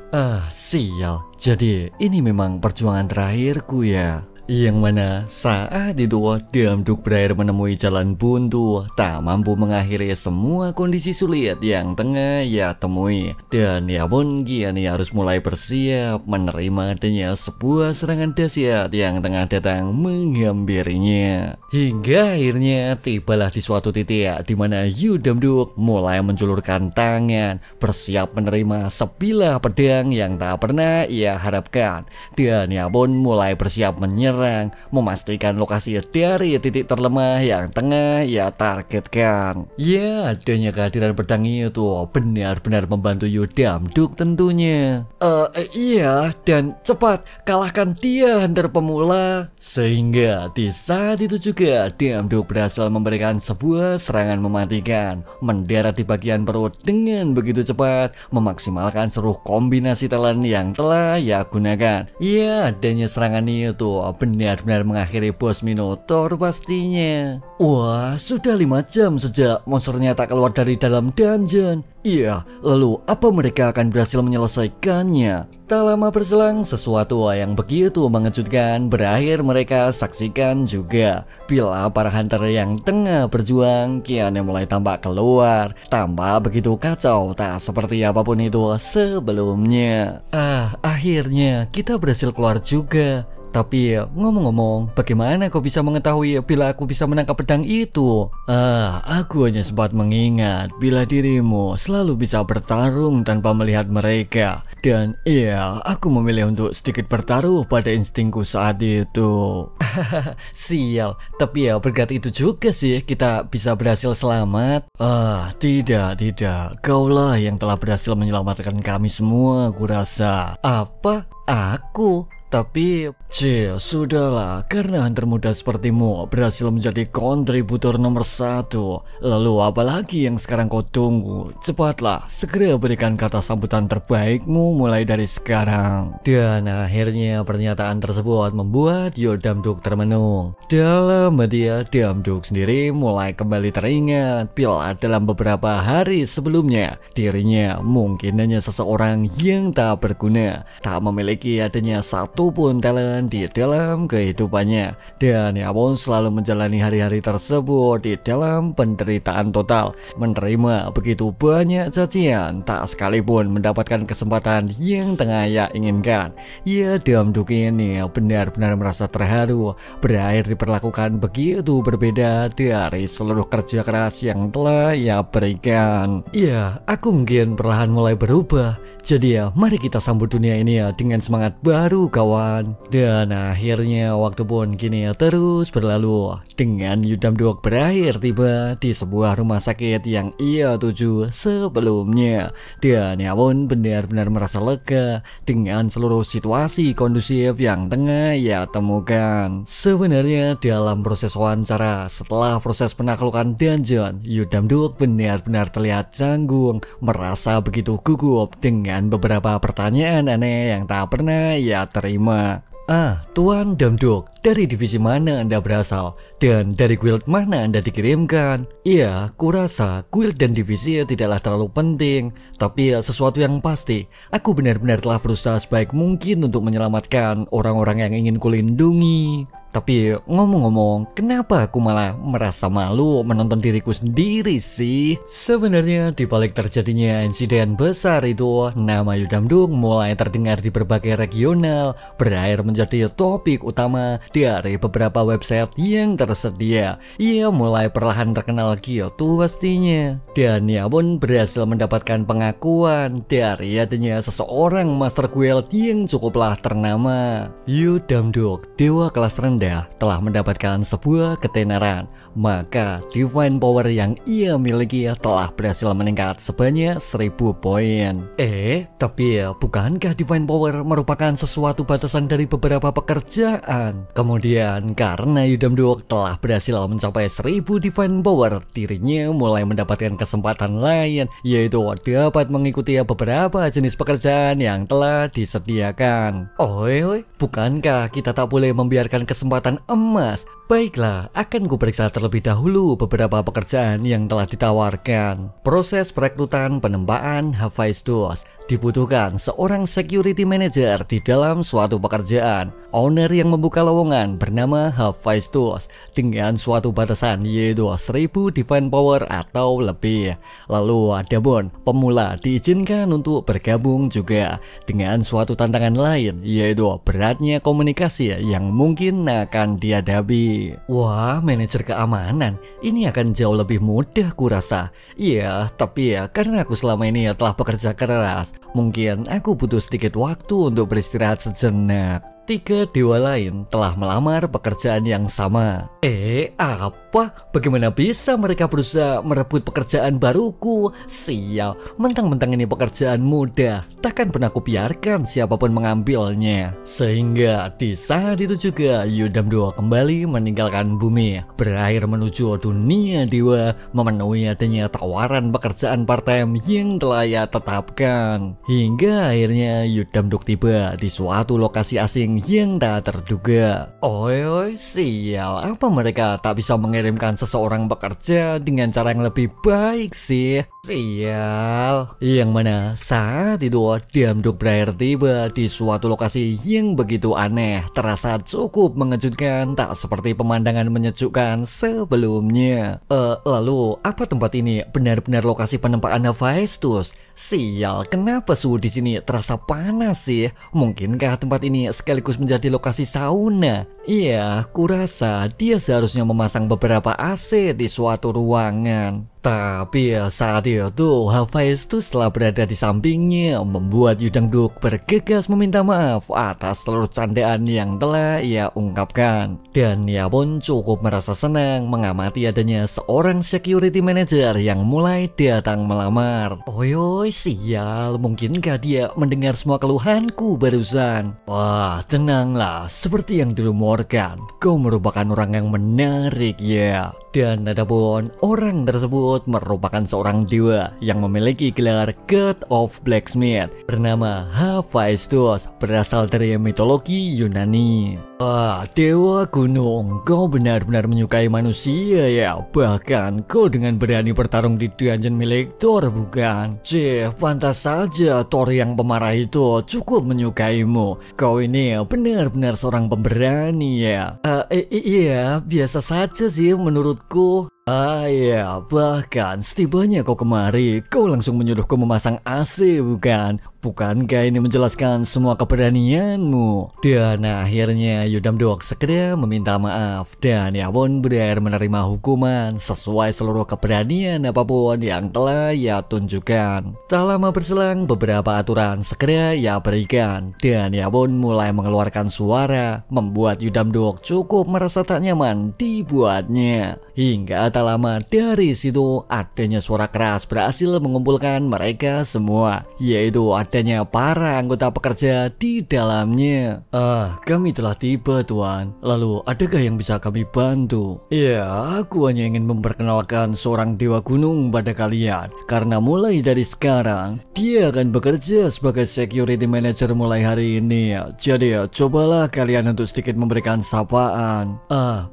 Sial, jadi ini memang perjuangan terakhirku ya. Yang mana saat itu Damduk berakhir menemui jalan buntu, tak mampu mengakhiri semua kondisi sulit yang tengah ia temui. Dan ia pun kini harus mulai bersiap menerima adanya sebuah serangan dahsyat yang tengah datang menghampirinya. Hingga akhirnya tibalah di suatu titik di mana Yudamduk mulai menjulurkan tangan, bersiap menerima sebilah pedang yang tak pernah ia harapkan. Dan ia pun mulai bersiap menyerang, memastikan lokasi dari titik terlemah yang tengah ia targetkan. Ya, adanya kehadiran pedang itu benar-benar membantu Yudamduk tentunya. Iya, dan cepat kalahkan dia hunter pemula. Sehingga di saat itu juga Damduk berhasil memberikan sebuah serangan mematikan, mendarat di bagian perut dengan begitu cepat, memaksimalkan seluruh kombinasi talent yang telah ia gunakan. Ya, adanya serangan itu benar-benar mengakhiri bos Minotaur pastinya. Wah, sudah 5 jam sejak monsternya tak keluar dari dalam dungeon. Iya, lalu apa mereka akan berhasil menyelesaikannya? Tak lama berselang, sesuatu yang begitu mengejutkan berakhir mereka saksikan juga. Bila para hunter yang tengah berjuang kian mulai tampak keluar, tampak begitu kacau, tak seperti apapun itu sebelumnya. Akhirnya kita berhasil keluar juga. Tapi ngomong-ngomong, bagaimana kau bisa mengetahui bila aku bisa menangkap pedang itu? Aku hanya sempat mengingat bila dirimu selalu bisa bertarung tanpa melihat mereka. Dan iya, aku memilih untuk sedikit bertaruh pada instingku saat itu. Sial, tapi ya berkat itu juga sih kita bisa berhasil selamat. Tidak. Kaulah yang telah berhasil menyelamatkan kami semua, kurasa. Apa? Aku? Tapi, sudahlah, karena hunter muda sepertimu berhasil menjadi kontributor nomor 1. Lalu apalagi yang sekarang kau tunggu? Cepatlah, segera berikan kata sambutan terbaikmu mulai dari sekarang. Dan akhirnya pernyataan tersebut membuat Yudamduk termenung. Dalam hati Damduk sendiri mulai kembali teringat bila dalam beberapa hari sebelumnya dirinya mungkin hanya seseorang yang tak berguna, tak memiliki adanya satu pun talent di dalam kehidupannya, dan ia pun selalu menjalani hari-hari tersebut di dalam penderitaan total, menerima begitu banyak cacian, tak sekalipun mendapatkan kesempatan yang tengah ia inginkan. Ya, Damduk ini benar-benar merasa terharu, berakhir diperlakukan begitu berbeda dari seluruh kerja keras yang telah ia berikan. Ya, aku mungkin perlahan mulai berubah. Jadi ya, mari kita sambut dunia ini ya dengan semangat baru kawan. kawan. Dan akhirnya waktu pun kini terus berlalu. Dengan Yudam Duok berakhir tiba di sebuah rumah sakit yang ia tuju sebelumnya. Dan ia pun benar-benar merasa lega dengan seluruh situasi kondusif yang tengah ia temukan. Sebenarnya dalam proses wawancara setelah proses penaklukan dungeon, Yudam Duok benar-benar terlihat canggung, merasa begitu gugup dengan beberapa pertanyaan aneh yang tak pernah ia terima. Tuan Damduk, dari divisi mana Anda berasal? Dan dari guild mana Anda dikirimkan? Iya, kurasa guild dan divisi tidaklah terlalu penting. Tapi sesuatu yang pasti, aku benar-benar telah berusaha sebaik mungkin untuk menyelamatkan orang-orang yang ingin kulindungi. Tapi ngomong-ngomong, kenapa aku malah merasa malu menonton diriku sendiri sih? Sebenarnya di balik terjadinya insiden besar itu, nama Yudam Duok mulai terdengar di berbagai regional, berakhir menjadi topik utama dari beberapa website yang tersedia. Ia mulai perlahan terkenal gitu pastinya. Dan ia pun berhasil mendapatkan pengakuan dari adanya seseorang master guild yang cukuplah ternama. Yudam Duok, dewa kelas rendah, telah mendapatkan sebuah ketenaran, maka divine power yang ia miliki telah berhasil meningkat sebanyak 1000 poin. Tapi bukankah divine power merupakan sesuatu batasan dari beberapa pekerjaan? Kemudian karena Yudam Duok telah berhasil mencapai 1000 divine power, dirinya mulai mendapatkan kesempatan lain, yaitu dapat mengikuti beberapa jenis pekerjaan yang telah disediakan. Bukankah kita tak boleh membiarkan kesempatan emas? Baiklah, akan kuperiksa terlebih dahulu beberapa pekerjaan yang telah ditawarkan. Proses perekrutan penempaan Hephaestus. Dibutuhkan seorang security manager di dalam suatu pekerjaan. Owner yang membuka lowongan bernama Hephaestus dengan suatu batasan yaitu 1000 divine power atau lebih. Lalu ada pemula diizinkan untuk bergabung juga dengan suatu tantangan lain yaitu beratnya komunikasi yang mungkin akan dihadapi. Wah, manajer keamanan, ini akan jauh lebih mudah kurasa. Iya, tapi karena aku selama ini telah bekerja keras, mungkin aku butuh sedikit waktu untuk beristirahat sejenak. 3 dewa lain telah melamar pekerjaan yang sama. Apa? Bagaimana bisa mereka berusaha merebut pekerjaan baruku? Sial, mentang-mentang ini pekerjaan mudah, takkan pernah aku biarkan siapapun mengambilnya. Sehingga di saat itu juga Yudam Duok kembali meninggalkan bumi, berakhir menuju dunia dewa, memenuhi adanya tawaran pekerjaan part-time yang telah ia tetapkan. Hingga akhirnya Yudam Duok tiba di suatu lokasi asing yang tak terduga. Sial, apa mereka tak bisa mengirimkan seseorang bekerja dengan cara yang lebih baik sih? Sial. Yang mana saat itu Damduk berakhir tiba di suatu lokasi yang begitu aneh, terasa cukup mengejutkan, tak seperti pemandangan menyejukkan sebelumnya. Lalu apa tempat ini benar-benar lokasi penempaan Hephaestus? Sial, kenapa suhu di sini terasa panas sih? Mungkinkah tempat ini sekaligus menjadi lokasi sauna? Iya, kurasa dia seharusnya memasang beberapa AC di suatu ruangan. Tapi saat itu Hephaestus telah berada di sampingnya, membuat Yudam Duok bergegas meminta maaf atas seluruh candaan yang telah ia ungkapkan. Dan ia pun cukup merasa senang mengamati adanya seorang security manager yang mulai datang melamar. Sial, mungkinkah dia mendengar semua keluhanku barusan? Wah, tenanglah, seperti yang dirumorkan, kau merupakan orang yang menarik ya. Dan adapun orang tersebut merupakan seorang dewa yang memiliki gelar God of Blacksmith bernama Hephaestus, berasal dari mitologi Yunani. Dewa gunung, kau benar-benar menyukai manusia ya. Bahkan kau dengan berani bertarung di dungeon milik Thor, bukan? Pantas saja Thor yang pemarah itu cukup menyukaimu. Kau ini benar-benar seorang pemberani ya. Iya, biasa saja sih menurutku. Ya, bahkan setibanya kau kemari, kau langsung menyuruhku memasang AC, bukan? Bukankah ini menjelaskan semua keberanianmu? Dan akhirnya Yudamduk segera meminta maaf dan ia pun berakhir menerima hukuman sesuai seluruh keberanian apapun yang telah ia tunjukkan. Tak lama berselang, beberapa aturan segera ia berikan dan ia pun mulai mengeluarkan suara, membuat Yudamduk cukup merasa tak nyaman dibuatnya. Hingga tak lama dari situ adanya suara keras berhasil mengumpulkan mereka semua, yaitu adanya para anggota pekerja di dalamnya. Kami telah tiba, Tuan. Lalu adakah yang bisa kami bantu? Ya, aku hanya ingin memperkenalkan seorang dewa gunung pada kalian, karena mulai dari sekarang dia akan bekerja sebagai security manager mulai hari ini. Jadi cobalah kalian untuk sedikit memberikan sapaan.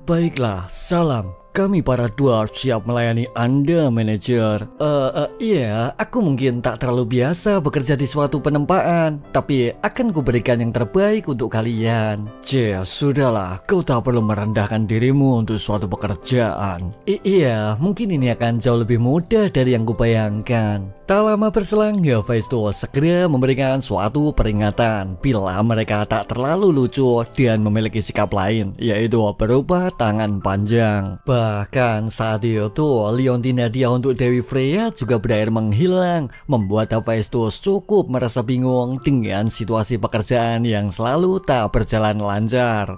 Baiklah, salam. Kami para dwarf siap melayani Anda, manajer. Iya, aku mungkin tak terlalu biasa bekerja di suatu penempaan, tapi akan kuberikan yang terbaik untuk kalian. Sudahlah, kau tak perlu merendahkan dirimu untuk suatu pekerjaan. Iya, mungkin ini akan jauh lebih mudah dari yang kubayangkan. Tak lama berselang, Hephaestus segera memberikan suatu peringatan bila mereka tak terlalu lucu dan memiliki sikap lain, yaitu berupa tangan panjang. Bahkan saat itu, Leontina dia untuk Dewi Freya juga berakhir menghilang, membuat Hephaestus cukup merasa bingung dengan situasi pekerjaan yang selalu tak berjalan lancar.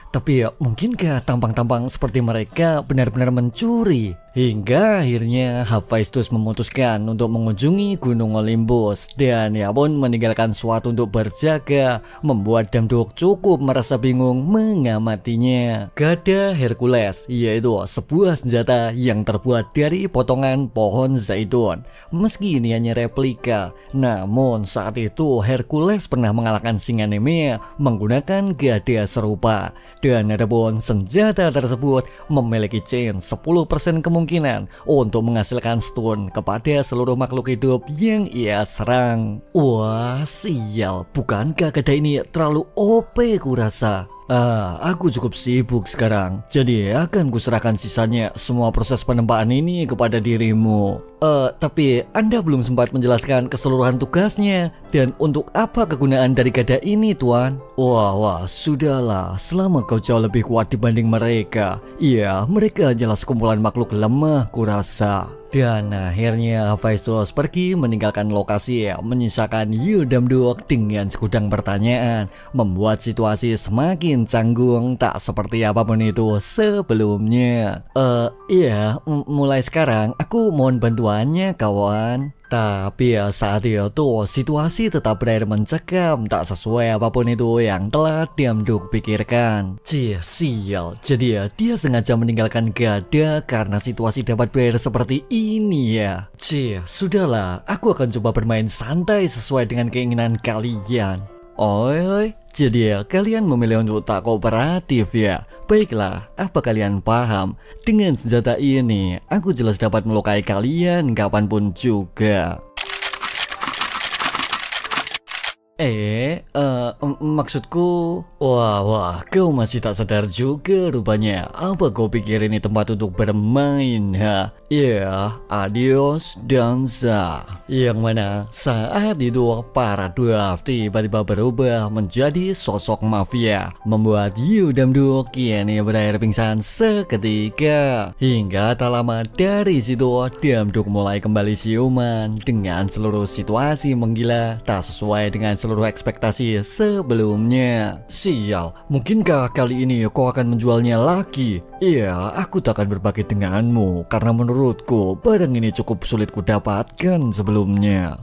Tapi mungkinkah tampang-tampang seperti mereka benar-benar mencuri? Hingga akhirnya Hephaestus memutuskan untuk mengunjungi Gunung Olympus dan ia pun meninggalkan suatu untuk berjaga, membuat Damduk cukup merasa bingung mengamatinya. Gada Hercules, yaitu sebuah senjata yang terbuat dari potongan pohon zaitun. Meski ini hanya replika, namun saat itu Hercules pernah mengalahkan singa Nemea menggunakan gada serupa. Dan adapun senjata tersebut memiliki chain 10% kemungkinan untuk menghasilkan stun kepada seluruh makhluk hidup yang ia serang. Wah, sial, bukankah gada ini terlalu OP kurasa? Aku cukup sibuk sekarang, jadi akan kuserahkan sisanya semua proses penempaan ini kepada dirimu. Tapi Anda belum sempat menjelaskan keseluruhan tugasnya dan untuk apa kegunaan dari gada ini, Tuan? Wah, sudahlah, selama kau jauh lebih kuat dibanding mereka. Iya, mereka hanyalah sekumpulan makhluk lemah kurasa. Dan akhirnya Hephaestus pergi meninggalkan lokasi, menyisakan Yudamduk dengan segudang pertanyaan, membuat situasi semakin canggung tak seperti apapun itu sebelumnya. Iya, mulai sekarang aku mohon bantuannya, kawan. Tapi saat itu situasi tetap berakhir mencekam, tak sesuai apapun itu yang telah Damduk pikirkan. Sial, jadi dia sengaja meninggalkan gada karena situasi dapat berakhir seperti ini ya. Sudahlah, aku akan coba bermain santai sesuai dengan keinginan kalian. Jadi kalian memilih untuk tak kooperatif ya? Baiklah, apa kalian paham? Dengan senjata ini, aku jelas dapat melukai kalian kapanpun juga. Maksudku, wah, kau masih tak sadar juga rupanya. Apa kau pikir ini tempat untuk bermain, ha? Ya, adios dansa. Yang mana saat itu para dwarf tiba-tiba berubah menjadi sosok mafia, membuat Yudamduk kini berakhir pingsan seketika. Hingga tak lama dari situ, Damduk mulai kembali siuman dengan seluruh situasi menggila tak sesuai dengan seluruh ekspektasi sebelumnya. Sial, mungkinkah kali ini kau akan menjualnya lagi? Iya, aku tak akan berbagi denganmu karena menurutku barang ini cukup sulit kudapatkan sebelumnya.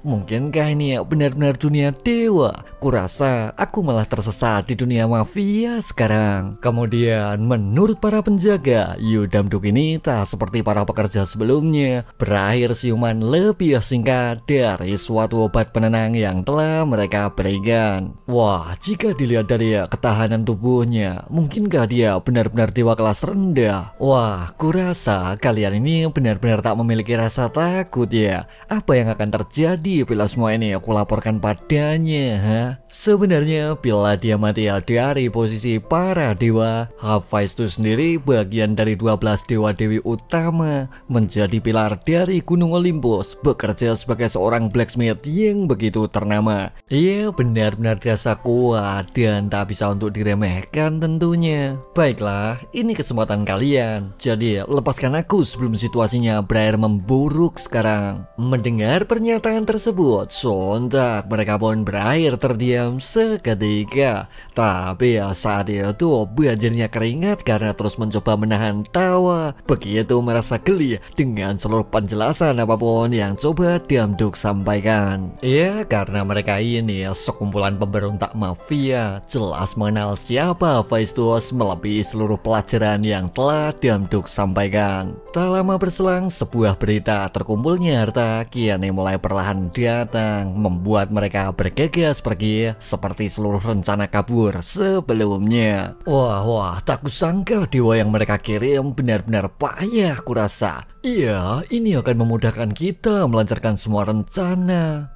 Mungkinkah ini benar-benar dunia dewa? Kurasa aku malah tersesat di dunia mafia sekarang. Kemudian menurut para penjaga, Yudamduk ini tak seperti para pekerja sebelumnya, berakhir siuman lebih singkat dari suatu obat penenang yang telah mereka berikan. Wah, jika dilihat dari ketahanan tubuhnya, mungkinkah dia benar-benar dewa kelas rendah? Wah, kurasa kalian ini benar-benar tak memiliki rasa takut ya. Apa yang akan terjadi bila semua ini aku laporkan padanya, ha? Sebenarnya bila dia mati dari posisi para dewa, Hephaestus sendiri bagian dari 12 dewa-dewi utama, menjadi pilar dari Gunung Olympus, bekerja sebagai seorang blacksmith yang begitu ternama. Ia benar-benar dirasa kuat dan tak bisa untuk diremehkan tentunya. Baiklah, ini kesempatan kalian. Jadi lepaskan aku sebelum situasinya berakhir memburuk sekarang. Mendengar pernyataan tersebut, sontak mereka pun berakhir terdiam seketika. Tapi saat itu wajahnya keringat karena terus mencoba menahan tawa. Begitu merasa geli dengan seluruh penjelasan apapun yang coba Damduk sampaikan. Ya, karena mereka ini sekumpulan pemberontak mafia, jelas mengenal siapa Hephaestus melebihi seluruh pelajaran yang telah Damduk sampaikan. Tak lama berselang, sebuah berita terkumpulnya harta kian mulai perlahan datang, membuat mereka bergegas pergi seperti seluruh rencana kabur sebelumnya. Wah, tak kusangka dewa yang mereka kirim benar-benar payah kurasa. Iya, ini akan memudahkan kita melancarkan semua rencana.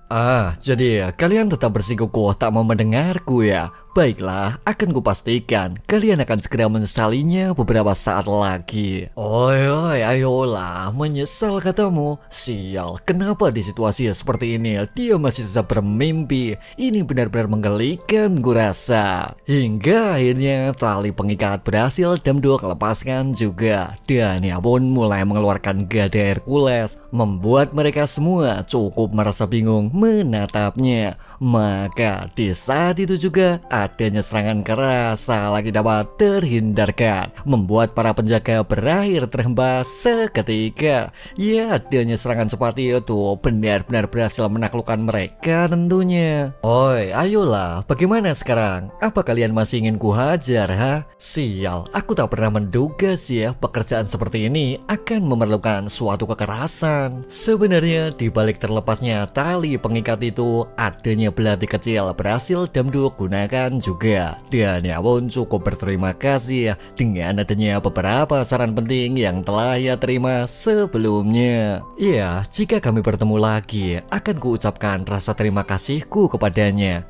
Jadi kalian tetap bersikukuh tak mau mendengarku ya? Baiklah, akan kupastikan kalian akan segera menyesalinya beberapa saat lagi. Oi, ayolah, menyesal katamu? Sial, kenapa di situasi seperti ini dia masih bisa bermimpi? Ini benar-benar menggelikan kurasa. Hingga akhirnya tali pengikat berhasil Damduk lepaskan juga. Dan ia pun mulai mengeluarkan gada Hercules, membuat mereka semua cukup merasa bingung menatapnya. Maka di saat itu juga adanya serangan keras tak lagi dapat terhindarkan, membuat para penjaga berakhir terhempas seketika. Ya, adanya serangan seperti itu benar-benar berhasil menaklukkan mereka tentunya. Oi, ayolah, bagaimana sekarang? Apa kalian masih ingin kuhajar, ha? Sial, aku tak pernah menduga sih ya pekerjaan seperti ini akan memerlukan suatu kekerasan. Sebenarnya di balik terlepasnya tali pengikat itu, adanya belati kecil berhasil Damduk gunakan juga. Dan ia pun cukup berterima kasih dengan adanya beberapa saran penting yang telah ia terima sebelumnya. Ya, jika kami bertemu lagi, akan kuucapkan rasa terima kasihku kepadanya.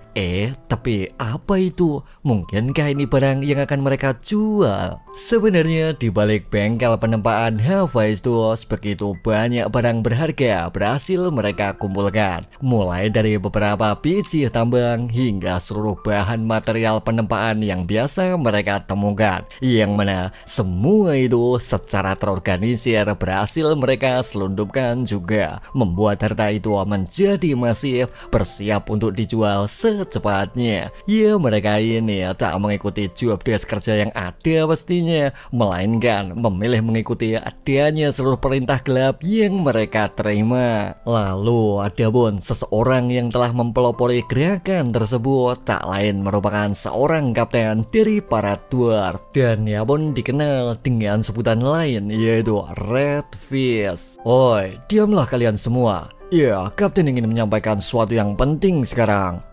Tapi apa itu? Mungkinkah ini barang yang akan mereka jual? Sebenarnya di balik bengkel penempaan Hephaestus, begitu banyak barang berharga berhasil mereka kumpulkan. Mulai dari beberapa biji tambang hingga seluruh bahan material penempaan yang biasa mereka temukan. Yang mana semua itu secara terorganisir berhasil mereka selundupkan juga, membuat harta itu menjadi masif, bersiap untuk dijual secepatnya. Ya, mereka ini tak mengikuti job desk kerja yang ada pastinya, melainkan memilih mengikuti adanya seluruh perintah gelap yang mereka terima. Lalu ada pun seseorang yang telah mempelopori gerakan tersebut, tak lain merupakan seorang kapten dari para dwarf, dan ia pun dikenal dengan sebutan lain yaitu Red Fist. Oi, diamlah kalian semua. Ya, Kapten ingin menyampaikan sesuatu yang penting sekarang.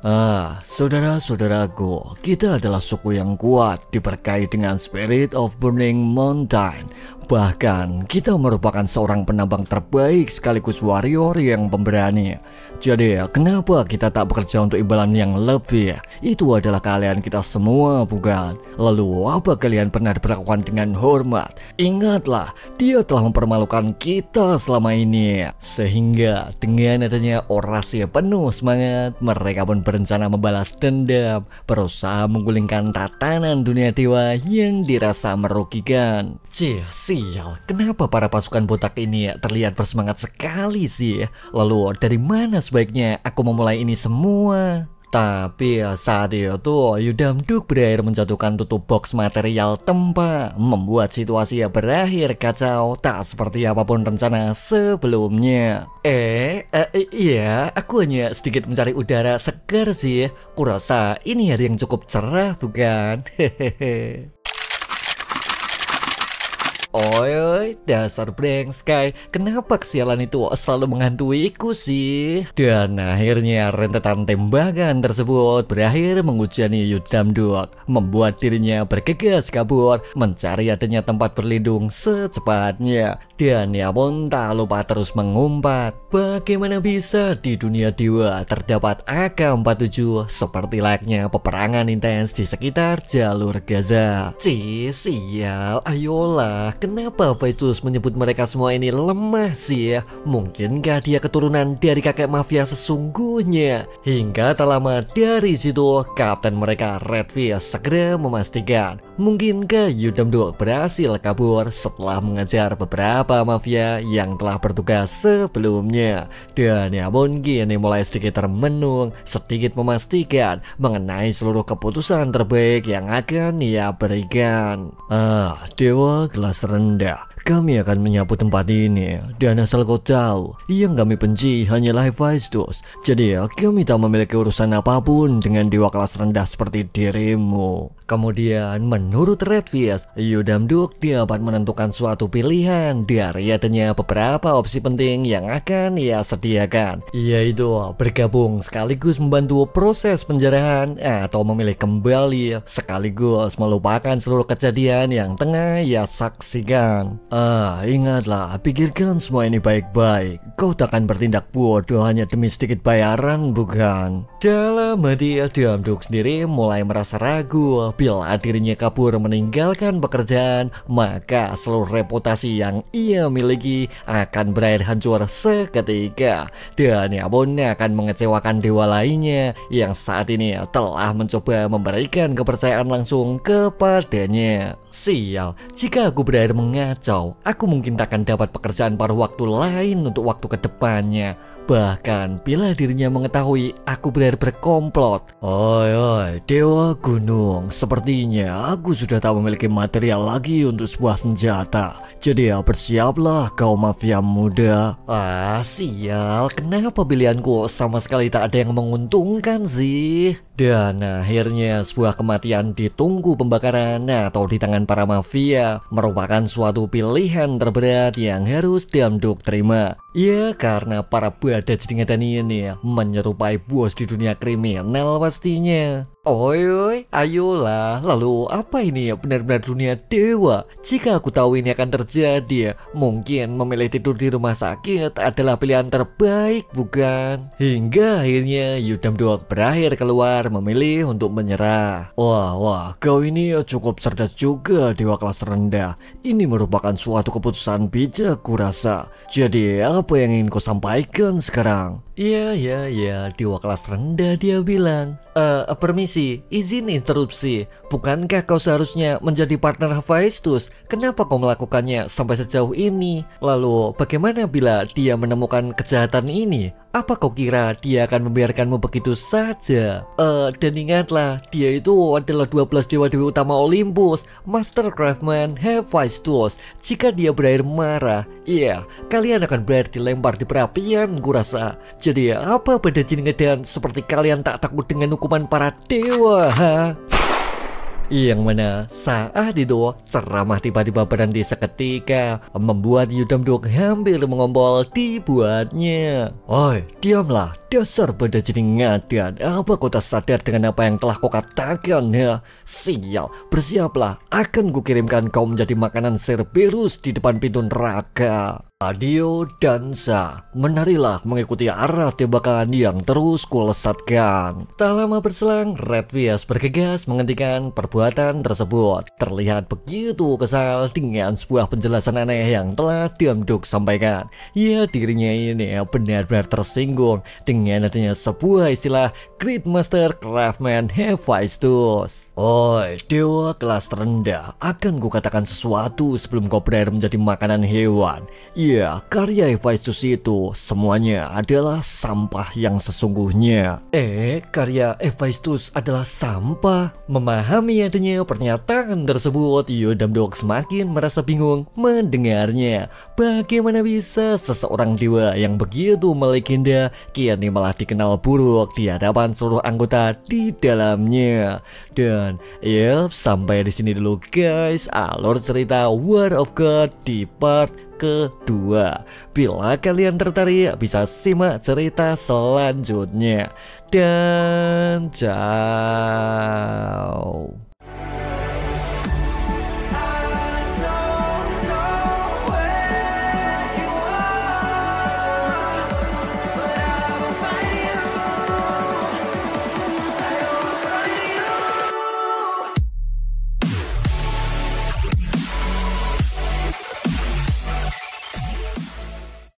Saudara-saudaraku, kita adalah suku yang kuat, diberkahi dengan Spirit of Burning Mountain. Bahkan kita merupakan seorang penambang terbaik sekaligus warrior yang pemberani. Jadi kenapa kita tak bekerja untuk imbalan yang lebih? Itu adalah kalian kita semua, bukan? Lalu apa kalian pernah diperlakukan dengan hormat? Ingatlah, dia telah mempermalukan kita selama ini. Sehingga dengan adanya orasi penuh semangat, mereka pun berencana membalas dendam, berusaha menggulingkan tatanan dunia dewa yang dirasa merugikan. Sial, kenapa para pasukan botak ini terlihat bersemangat sekali sih? Lalu dari mana sebaiknya aku memulai ini semua? Tapi saat itu Damduk berakhir menjatuhkan tutup box material tempat, membuat situasi berakhir kacau, tak seperti apapun rencana sebelumnya. Iya, aku hanya sedikit mencari udara segar sih. Kurasa ini hari yang cukup cerah, bukan? Hehehe. Oi, dasar brengskai, kenapa kesialan itu selalu menghantuiku sih? Dan akhirnya rentetan tembakan tersebut berakhir menghujani Yudamduk, membuat dirinya bergegas kabur mencari adanya tempat berlindung secepatnya. Dan ia pun tak lupa terus mengumpat, bagaimana bisa di dunia dewa terdapat AK-47 seperti layaknya peperangan intens di sekitar jalur Gaza. Sial, ayolah. Kenapa Hephaestus menyebut mereka semua ini lemah sih ya? Mungkinkah dia keturunan dari kakek mafia sesungguhnya? Hingga tak lama dari situ, kapten mereka Redfish segera memastikan mungkinkah Yudamduk berhasil kabur setelah mengejar beberapa mafia yang telah bertugas sebelumnya. Dan ya pun kini mulai sedikit termenung, sedikit memastikan mengenai seluruh keputusan terbaik yang akan ia berikan. Dewa kelas rendah, kami akan menyapu tempat ini. Dan asal kau tahu, yang kami benci hanyalah Hephaestus. Jadi kami tak memiliki urusan apapun dengan dewa kelas rendah seperti dirimu. Kemudian menurut Redfish, Yudamduk dapat menentukan suatu pilihan dari adanya beberapa opsi penting yang akan ia sediakan, yaitu bergabung sekaligus membantu proses penjarahan atau memilih kembali sekaligus melupakan seluruh kejadian yang tengah ia saksikan. Ingatlah, pikirkan semua ini baik-baik. Kau takkan bertindak bodoh hanya demi sedikit bayaran, bukan? Dalam hati Yudamduk sendiri mulai merasa ragu. Bila dirinya kabur meninggalkan pekerjaan, maka seluruh reputasi yang ia miliki akan berakhir hancur seketika. Dan ia pun akan mengecewakan dewa lainnya yang saat ini telah mencoba memberikan kepercayaan langsung kepadanya. Sial, jika aku berakhir mengacau, aku mungkin tak akan dapat pekerjaan paruh waktu lain untuk waktu kedepannya. Bahkan bila dirinya mengetahui aku berakhir berkomplot. Oi, dewa gunung, sepertinya aku sudah tak memiliki material lagi untuk sebuah senjata. Jadi bersiaplah kau mafia muda. Sial, kenapa pilihanku sama sekali tak ada yang menguntungkan sih? Dan akhirnya sebuah kematian di tungku pembakaran atau di tangan para mafia merupakan suatu pilihan terberat yang harus Yudamduk terima. Ya, karena para badai jedingatan ini menyerupai bos di dunia kriminal pastinya. Oi, ayolah, lalu apa ini benar-benar dunia dewa? Jika aku tahu ini akan terjadi, mungkin memilih tidur di rumah sakit adalah pilihan terbaik, bukan? Hingga akhirnya Yudamduk berakhir keluar memilih untuk menyerah. Wah, kau ini cukup cerdas juga, dewa kelas rendah. Ini merupakan suatu keputusan bijak kurasa. Jadi apa yang ingin kau sampaikan sekarang? Ya, dewa kelas rendah, dia bilang. Permisi, izin interupsi. Bukankah kau seharusnya menjadi partner Hephaestus? Kenapa kau melakukannya sampai sejauh ini? Lalu bagaimana bila dia menemukan kejahatan ini? Apa kau kira dia akan membiarkanmu begitu saja? Dan ingatlah, dia itu adalah 12 dewa-dewi utama Olympus, Master Craftsman Hephaestus. Jika dia berakhir marah, kalian akan berakhir dilempar di perapian, kurasa. Jadi apa beda jingedan seperti kalian tak takut dengan hukuman para dewa? Yang mana saat itu ceramah tiba-tiba berhenti seketika, membuat Yudamduk hampir mengompol dibuatnya. Oi, diamlah, dasar badai jedingatan. Apa kau tak sadar dengan apa yang telah kau katakan ya? Sial, bersiaplah, akan kukirimkan kau menjadi makanan Cerberus di depan pintu neraka. Adio dansa, menarilah mengikuti arah tembakan yang terus kulesatkan. Tak lama berselang, Redfish bergegas menghentikan perbuatan tersebut. Terlihat begitu kesal dengan sebuah penjelasan aneh yang telah Yudamduk sampaikan. Ya, dirinya ini benar-benar tersinggung dengan adanya sebuah istilah Great Master Craftsman Hephaestus. Oi, dewa kelas rendah, akan kukatakan sesuatu sebelum kau berakhir menjadi makanan hewan. Ya, karya Hephaestus itu semuanya adalah sampah yang sesungguhnya. Karya Hephaestus adalah sampah? Memahami adanya pernyataan tersebut, Yudamduk semakin merasa bingung mendengarnya. Bagaimana bisa seseorang dewa yang begitu melegenda kini malah dikenal buruk di hadapan seluruh anggota di dalamnya? Dan Dan yep, sampai di sini dulu guys alur cerita Word of God di part kedua. Bila kalian tertarik bisa simak cerita selanjutnya. Dan